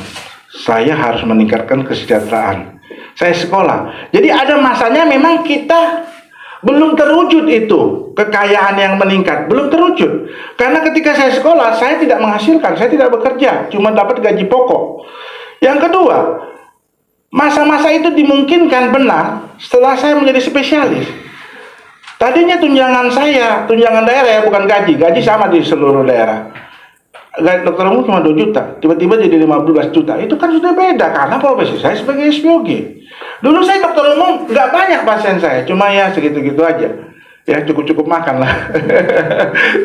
saya harus meningkatkan kesejahteraan. Saya sekolah. Jadi ada masanya memang kita belum terwujud itu kekayaan yang meningkat, belum terwujud. Karena ketika saya sekolah, saya tidak menghasilkan, saya tidak bekerja, cuma dapat gaji pokok. Yang kedua, masa-masa itu dimungkinkan benar setelah saya menjadi spesialis. Tadinya tunjangan saya, tunjangan daerah ya, bukan gaji sama di seluruh daerah. Gaji dokter umum cuma 2 juta, tiba-tiba jadi 15 juta. Itu kan sudah beda karena profesi saya sebagai SPOG. Dulu saya dokter umum nggak banyak pasien saya, cuma ya segitu-gitu aja. Ya cukup-cukup makan lah.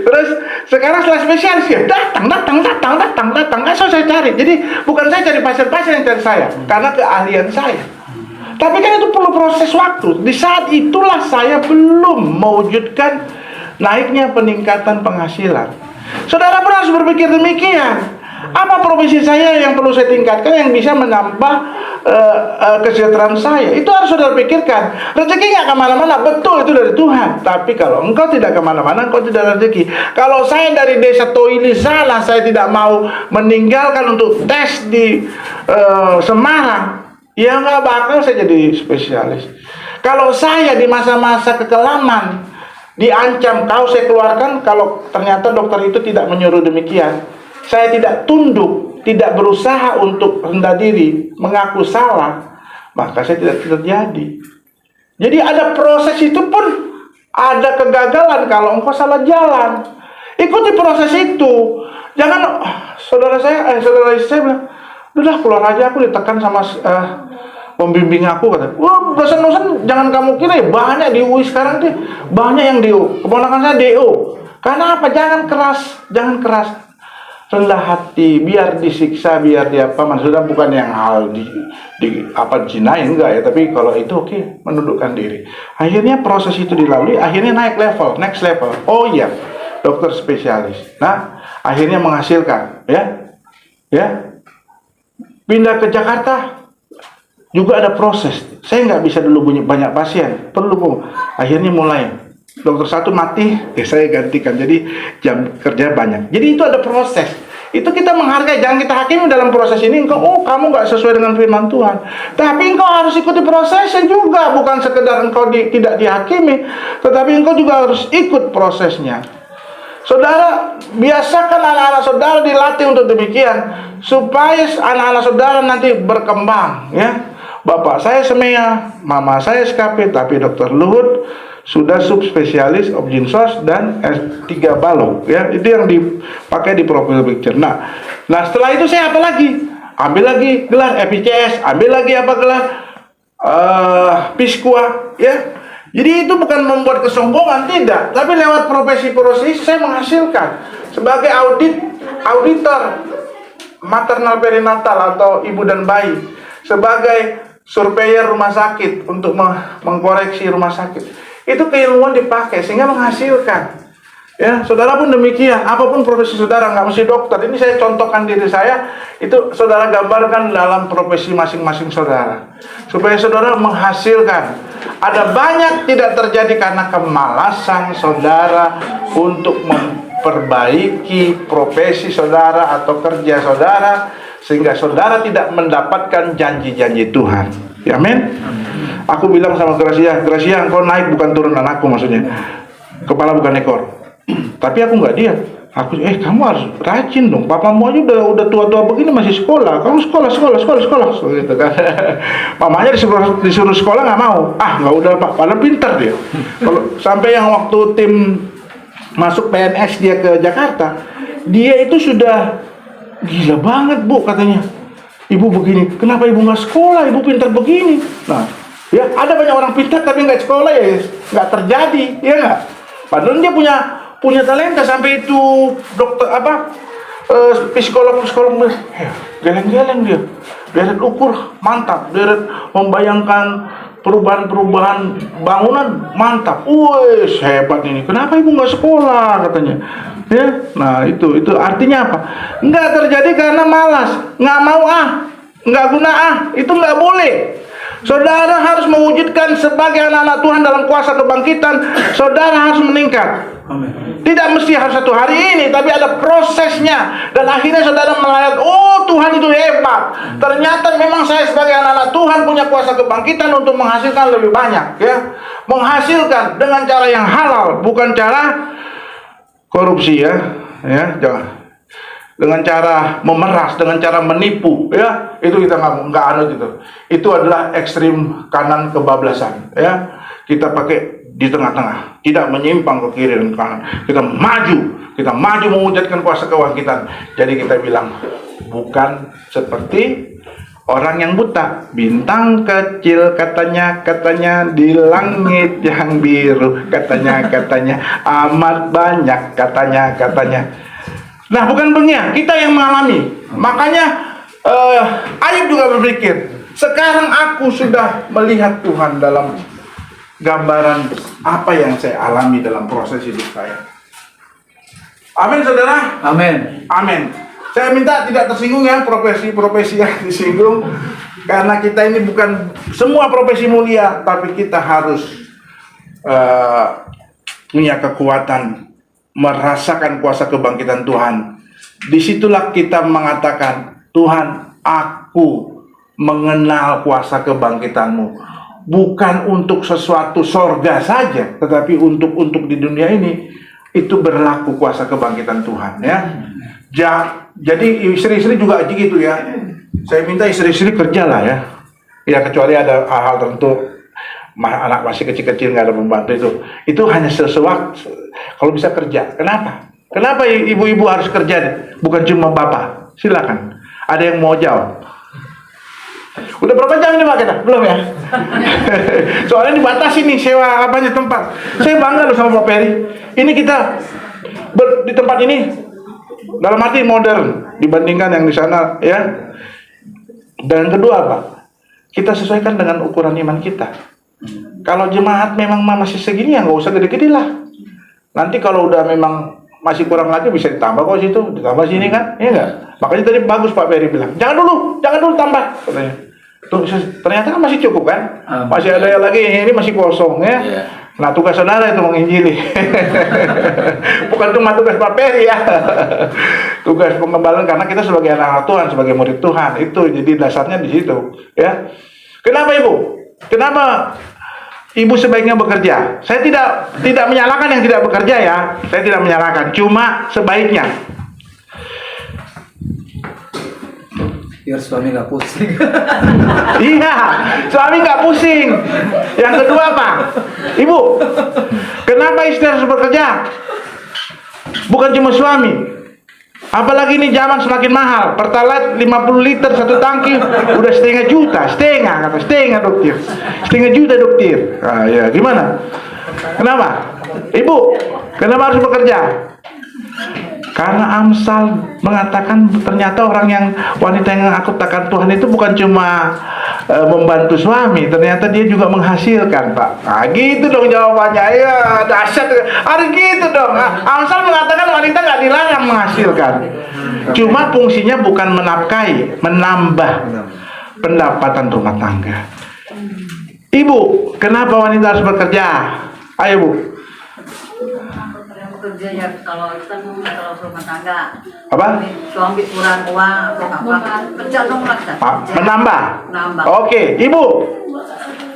Terus sekarang setelah spesialis ya datang. Nggak saya cari. Jadi bukan saya cari pasien-pasien yang cari saya, karena keahlian saya. Tapi kan itu perlu proses waktu. Di saat itulah saya belum mewujudkan naiknya peningkatan penghasilan. Saudara pun harus berpikir demikian. Apa profesi saya yang perlu saya tingkatkan yang bisa menambah kesejahteraan saya? Itu harus saudara pikirkan. Rezeki nggak kemana-mana, betul itu dari Tuhan. Tapi kalau engkau tidak kemana-mana, engkau tidak ada rezeki. Kalau saya dari desa Toili sana, saya tidak mau meninggalkan untuk tes di Semarang, ya nggak bakal saya jadi spesialis. Kalau saya di masa-masa kekelaman diancam, kau saya keluarkan kalau ternyata dokter itu tidak menyuruh demikian, saya tidak tunduk, tidak berusaha untuk rendah diri, mengaku salah, maka saya tidak terjadi. Jadi ada proses itu pun ada kegagalan kalau engkau salah jalan. Ikuti proses itu. Jangan saudara istri saya bilang, udah keluar aja, aku ditekan sama pembimbing aku, kata, wah dosen-dosen jangan kamu kira ya, banyak di UI sekarang tuh, banyak yang DO, keponakan saya DO. Karena apa? Jangan keras, rendah hati, biar disiksa, biar dia apa, maksudnya bukan yang hal di jinain enggak ya, tapi kalau itu oke, menundukkan diri. Akhirnya proses itu dilalui, akhirnya naik level, next level. Oh iya, dokter spesialis. Nah, akhirnya menghasilkan, ya, pindah ke Jakarta. Juga ada proses. Saya nggak bisa dulu punya banyak pasien, perlu akhirnya mulai dokter satu mati, saya gantikan. Jadi jam kerja banyak. Jadi itu ada proses. Itu kita menghargai. Jangan kita hakimi dalam proses ini. Engkau, kamu nggak sesuai dengan firman Tuhan. Tapi engkau harus ikuti prosesnya juga. Bukan sekedar engkau tidak dihakimi, tetapi engkau juga harus ikut prosesnya. Saudara, biasakan anak-anak saudara dilatih untuk demikian, supaya anak-anak saudara nanti berkembang, ya. Bapak saya SMEA, mama saya SKP, tapi Dr. Luhut sudah subspesialis Obgynsos dan S3 Balok, ya. Itu yang dipakai di profil picture. Nah setelah itu saya apa lagi? Ambil lagi gelar FICS, ambil lagi apa gelar Pisqua, ya. Jadi itu bukan membuat kesombongan, tidak, tapi lewat profesi saya menghasilkan sebagai auditor maternal perinatal atau ibu dan bayi, sebagai surveyor rumah sakit untuk mengkoreksi rumah sakit. Itu keilmuan dipakai sehingga menghasilkan. Ya, saudara pun demikian. Apapun profesi saudara, nggak mesti dokter. Ini saya contohkan diri saya. Itu saudara gambarkan dalam profesi masing-masing saudara, supaya saudara menghasilkan. Ada banyak tidak terjadi karena kemalasan saudara untuk memperbaiki profesi saudara atau kerja saudara, sehingga saudara tidak mendapatkan janji-janji Tuhan. Ya, amin. Aku bilang sama Gracia, engkau naik bukan turun anakku, maksudnya kepala bukan ekor. Tapi aku nggak diam. Kamu harus rajin dong. Papamu aja udah tua-tua begini masih sekolah. Kamu sekolah. Gitu kan. Mamanya disuruh sekolah nggak mau. Nggak udah Pak. Padahal pintar dia. Kalau sampai yang waktu tim masuk PNS dia ke Jakarta, dia itu sudah gila banget Bu katanya. Ibu begini. Kenapa ibu nggak sekolah? Ibu pintar begini. Nah, ya ada banyak orang pintar tapi nggak sekolah, ya nggak terjadi, ya nggak. Padahal dia punya talenta sampai itu dokter psikolog geleng-geleng dia deret ukur mantap, deret membayangkan perubahan bangunan mantap. Wes hebat ini. Kenapa ibu nggak sekolah katanya? Ya, nah itu artinya apa? Nggak terjadi karena malas, nggak mau nggak guna itu nggak boleh. Saudara harus mewujudkan sebagai anak-anak Tuhan dalam kuasa kebangkitan. Saudara harus meningkat. Amen. Tidak mesti harus satu hari ini, tapi ada prosesnya. Dan akhirnya saudara melihat, oh Tuhan itu hebat. Ternyata memang saya sebagai anak-anak Tuhan punya kuasa kebangkitan untuk menghasilkan lebih banyak, ya. Menghasilkan dengan cara yang halal, bukan cara korupsi, ya. Jangan. Dengan cara memeras, dengan cara menipu, ya. Itu kita nggak anut itu. Itu adalah ekstrim kanan kebablasan, ya. Kita pakai di tengah-tengah, tidak menyimpang ke kiri dan kanan. Kita maju mewujudkan kuasa kebangkitan. Jadi kita bilang, bukan seperti orang yang buta. Bintang kecil katanya di langit yang biru, katanya amat banyak katanya. Nah, bukan dunia, kita yang mengalami. Makanya Ayub juga berpikir, sekarang aku sudah melihat Tuhan dalam gambaran apa yang saya alami dalam proses hidup saya. Amin, saudara. Amin. Saya minta tidak tersinggung, ya, profesi yang disinggung, karena kita ini bukan semua profesi mulia, tapi kita harus punya kekuatan merasakan kuasa kebangkitan Tuhan. Disitulah kita mengatakan, Tuhan, aku mengenal kuasa kebangkitan-Mu. Bukan untuk sesuatu sorga saja, tetapi untuk di dunia ini itu berlaku kuasa kebangkitan Tuhan, ya. Jadi istri-istri juga gitu, ya. Saya minta istri-istri kerjalah, ya. Ya, kecuali ada hal tertentu, anak masih kecil-kecil nggak ada pembantu, itu hanya sesuatu. Kalau bisa kerja, kenapa ibu-ibu harus kerja? Bukan cuma bapak. Silakan. Ada yang mau jawab? Udah berapa jam ini Pak kita? Belum, ya? Soalnya dibatasi nih sewa tempat. Saya bangga loh sama Pak Peri. Ini kita di tempat ini dalam arti modern dibandingkan yang di sana, ya. Dan kedua, Pak, kita sesuaikan dengan ukuran iman kita. Kalau jemaat memang masih segini, ya nggak usah gede-gede lah. Nanti kalau udah memang masih kurang lagi bisa ditambah kok situ, ditambah sini kan, ya enggak? Makanya tadi bagus Pak Ferry bilang, jangan dulu tambah, katanya. Tuh, ternyata kan masih cukup kan? Masih ada yang lagi, ini masih kosong, ya. Yeah. Nah, tugas saudara itu menginjili. Bukan cuma tugas Pak Ferry, ya. Tugas pengembalaan, karena kita sebagai anak Tuhan, sebagai murid Tuhan, itu jadi dasarnya di situ, ya. Kenapa Ibu? Kenapa Ibu sebaiknya bekerja? Saya tidak menyalahkan yang tidak bekerja, ya. Saya tidak menyalahkan, cuma sebaiknya. Biar suami nggak pusing. Iya, suami nggak pusing. Yang kedua apa? Ibu, kenapa istri harus bekerja? Bukan cuma suami. Apalagi ini zaman semakin mahal. Pertalite 50 liter satu tangki udah setengah juta, setengah dokter. Setengah juta dokter. Nah, ya gimana? Kenapa? Ibu, kenapa harus bekerja? Karena Amsal mengatakan ternyata wanita yang aku takkan Tuhan itu bukan cuma membantu suami, ternyata dia juga menghasilkan, Pak. Nah, gitu dong jawabannya. Ya, dahsyat. Harus gitu dong. Amsal mengatakan wanita nggak dilarang menghasilkan. Cuma fungsinya bukan menafkahi, menambah pendapatan rumah tangga. Ibu, kenapa wanita harus bekerja? Ayo, Bu. Kerja ya kalau rumah tangga. Apa? Suami kurang uang atau apa? Kerja dong maksa. Menambah. Menambah. Oke, Ibu.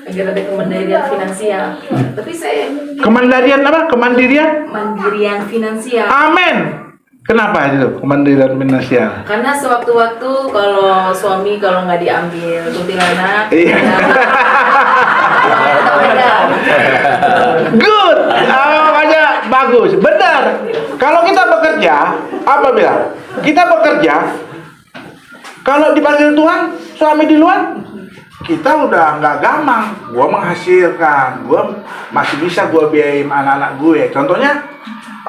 Agar ada kemandirian finansial. Tapi saya Kemandirian apa? Kemandirian? mandirian finansial. Amin. Kenapa itu kemandirian finansial? Karena sewaktu-waktu kalau suami kalau nggak diambil kuntilanak, Iya. tetap ada. Good. Makanya bagus. Benar. Kalau kita bekerja, apa bilang? Kita bekerja. Kalau dipanggil Tuhan, suami di luar, kita udah nggak gampang. Gua menghasilkan, gua masih bisa gua biayain anak-anak gue. Contohnya,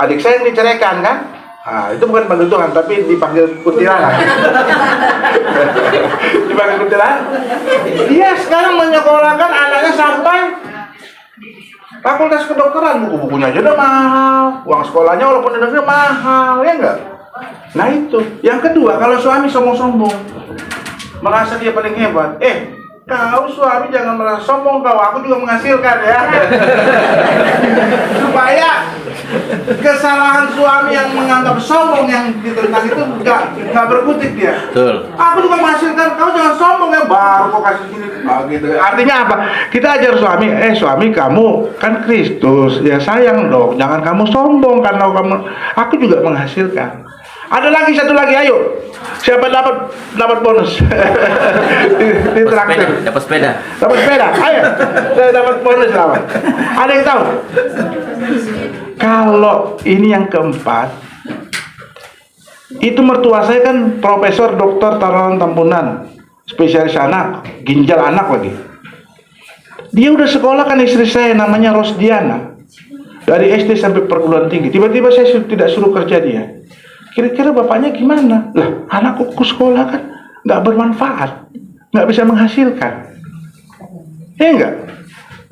adik saya yang diceraikan kan? Nah, itu bukan panggil Tuhan, tapi dipanggil kuntilanak. Dipanggil kuntilanak. Dia sekarang menyekolahkan anaknya sampai fakultas kedokteran, buku-bukunya aja udah mahal, uang sekolahnya walaupun di negeri mahal, ya enggak? Nah itu. Yang kedua, kalau suami sombong-sombong, merasa dia paling hebat, kau suami jangan merasa sombong kau, aku juga menghasilkan ya. Supaya kesalahan suami yang menganggap sombong yang ditentang itu nggak berkutik dia. Betul. Aku juga menghasilkan, kau jangan sombong ya, baru kau kasih gini. Gitu. Artinya apa? Kita ajar suami, suami kamu kan Kristus, ya sayang dong, jangan kamu sombong karena aku juga menghasilkan. Ada lagi satu lagi, ayo. Siapa dapat bonus? Di traktir. Dapat sepeda. Dapat sepeda. Ayo. Saya dapat bonus apa? Ada yang tahu? Kalau ini yang keempat, itu mertua saya kan Profesor Dr. Tarawan Tampunan, spesialis anak, ginjal anak lagi. Dia udah sekolah kan istri saya namanya Rosdiana. Dari SD sampai perguruan tinggi. Tiba-tiba saya tidak suruh kerja dia. Kira-kira bapaknya gimana? Lah, anakku ke sekolah kan nggak bermanfaat, nggak bisa menghasilkan. Ya enggak?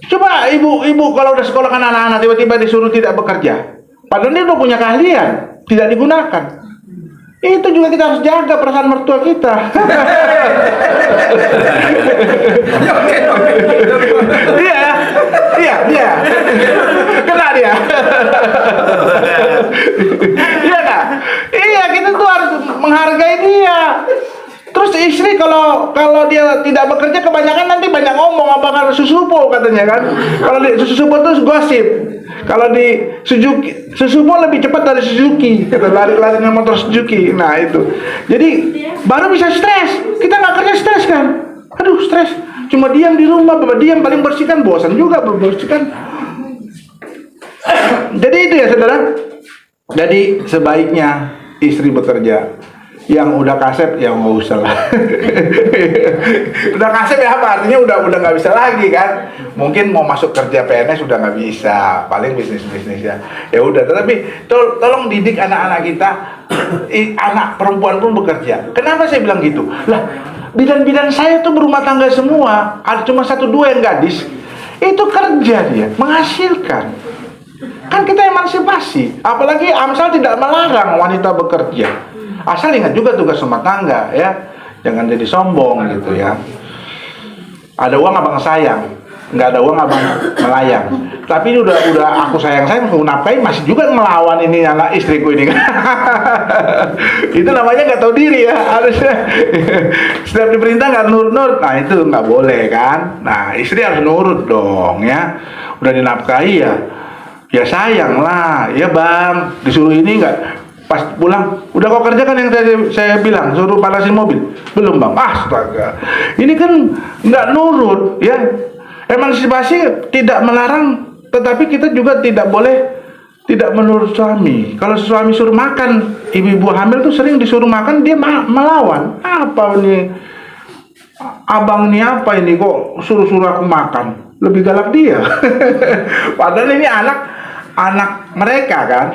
Coba ibu kalau udah sekolah kan anak-anak tiba-tiba disuruh tidak bekerja. Padahal dia udah punya keahlian, tidak digunakan. Itu juga kita harus jaga perasaan mertua kita. Iya. Kena dia. Iya kan? Iya, kita tuh harus menghargai dia. Terus istri kalau dia tidak bekerja kebanyakan nanti banyak ngomong apa susupo katanya kan. Kalau di susupo itu gosip. Kalau di susupo lebih cepat dari Suzuki, kata lari-larinya motor Suzuki. Nah itu. Jadi baru bisa stres. Kita nggak kerja stres kan? Aduh stres. Cuma diam di rumah, diam paling bersihkan, bosan juga bersihkan. Jadi itu ya saudara. Jadi sebaiknya istri bekerja. Yang udah kasep ya nggak usah lah. Udah kasep ya apa artinya udah nggak bisa lagi kan? Mungkin mau masuk kerja PNS sudah nggak bisa, paling bisnis ya. Ya udah, tetapi tolong didik anak-anak kita, anak perempuan pun bekerja. Kenapa saya bilang gitu? Lah, bidan-bidan saya tuh berumah tangga semua, ada cuma 1-2 yang gadis. Itu kerja dia, menghasilkan. Kan kita emansipasi, apalagi Amsal tidak melarang wanita bekerja. Asal ingat juga tugas rumah tangga ya, jangan jadi sombong gitu ya. Ada uang abang sayang, nggak ada uang abang melayang. Tapi udah aku sayang aku nafkahin masih juga melawan ini anak istriku ini kan. Itu namanya nggak tahu diri ya, harusnya setiap diperintah nggak nurut. Nah itu nggak boleh kan. Nah istri harus nurut dong ya. Udah dinafkahi ya sayang lah ya bang, disuruh ini nggak. Pas pulang, udah kau kerjakan yang saya bilang, suruh panasin mobil. Belum bang, astaga. Ini kan nggak nurut ya. Emansipasi tidak melarang, tetapi kita juga tidak boleh tidak menurut suami. Kalau suami suruh makan, ibu-ibu hamil tuh sering disuruh makan, dia melawan. Apa ini? Abang ini apa ini kok suruh-suruh aku makan? Lebih galak dia. Padahal ini anak mereka kan.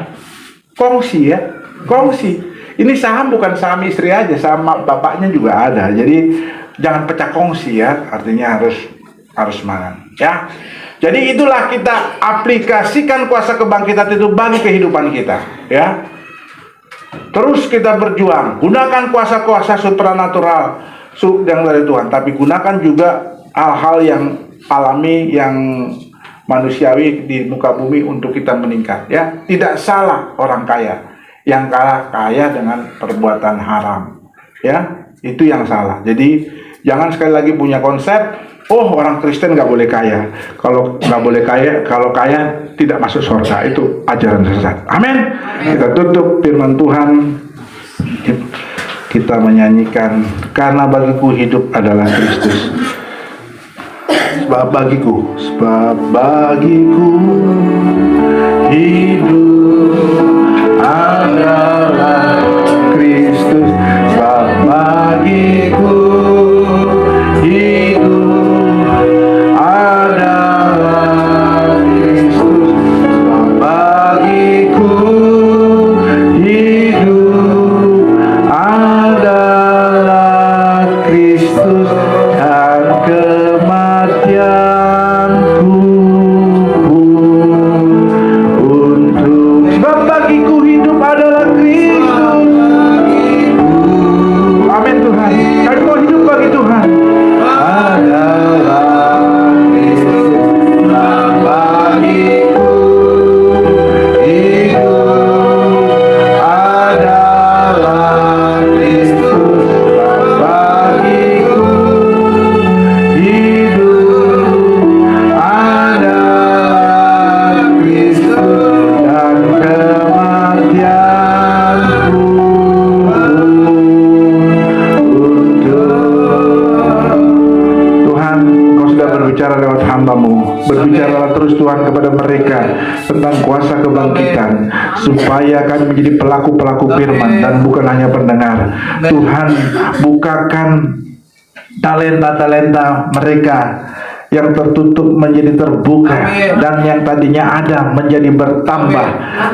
Kongsi ya. Kongsi. Ini saham bukan saham istri aja, sama bapaknya juga ada. Jadi jangan pecah kongsi ya. Artinya harus mangan ya. Jadi itulah kita aplikasikan kuasa kebangkitan itu bagi kehidupan kita ya. Terus kita berjuang, gunakan kuasa-kuasa supranatural yang dari Tuhan, tapi gunakan juga hal-hal yang alami, yang manusiawi di muka bumi untuk kita meningkat ya. Tidak salah orang kaya yang kaya dengan perbuatan haram ya, itu yang salah. Jadi jangan sekali lagi punya konsep, oh orang Kristen nggak boleh kaya. Kalau nggak boleh kaya, kalau kaya tidak masuk surga, itu ajaran sesat. Amin. Kita tutup firman Tuhan. Kita menyanyikan, karena bagiku hidup adalah Kristus. Sebab bagiku hidup adalah Kristus. Sebab bagiku hidup adalah Kristus. Sebab bagiku hidup adalah Kristus, dan kematianku untuk. Sebab bagiku hidup adalah Kristus. Amin Tuhan. Kami mau hidup bagi Tuhan. Adalah Kristus. Sebab bagiku hidup adalah Kristus. Sebab bagiku hidup adalah Kristus, dan kematianku untuk. Tuhan, Kau sudah berbicara lewat hamba-Mu. Berbicaralah terus Tuhan kepada mereka tentang kuasa kebangkitan, supaya kami menjadi pelaku-pelaku firman dan bukan hanya pendengar. Tuhan, bukakan talenta-talenta mereka yang tertutup menjadi terbuka, dan yang tadinya ada menjadi bertambah,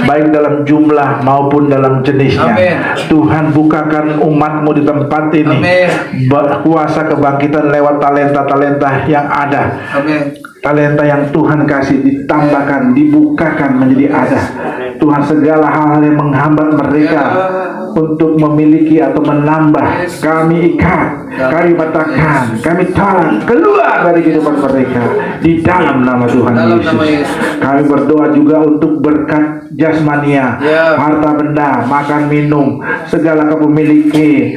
baik dalam jumlah maupun dalam jenisnya. Tuhan, bukakan umat-Mu di tempat ini. Kuasa kebangkitan lewat talenta-talenta yang ada. Talenta yang Tuhan kasih ditambahkan, dibukakan menjadi ada. Tuhan, segala hal-hal yang menghambat mereka untuk memiliki atau menambah, kami ikat, kami patahkan, kami tolak keluar dari kehidupan mereka di dalam nama Tuhan Yesus. Kami berdoa juga untuk berkat jasmania, harta benda, makan minum, segala kau miliki,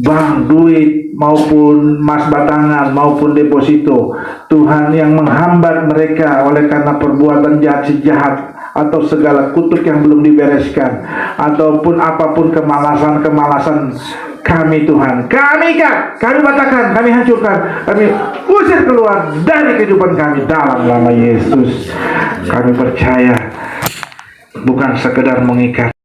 bank, duit maupun emas batangan maupun deposito. Tuhan, yang menghambat mereka oleh karena perbuatan jahat si jahat, atau segala kutuk yang belum dibereskan, ataupun apapun kemalasan kami, Tuhan, kami ikat, kami batalkan, kami hancurkan, kami usir keluar dari kehidupan kami dalam nama Yesus. Kami percaya bukan sekedar mengikat,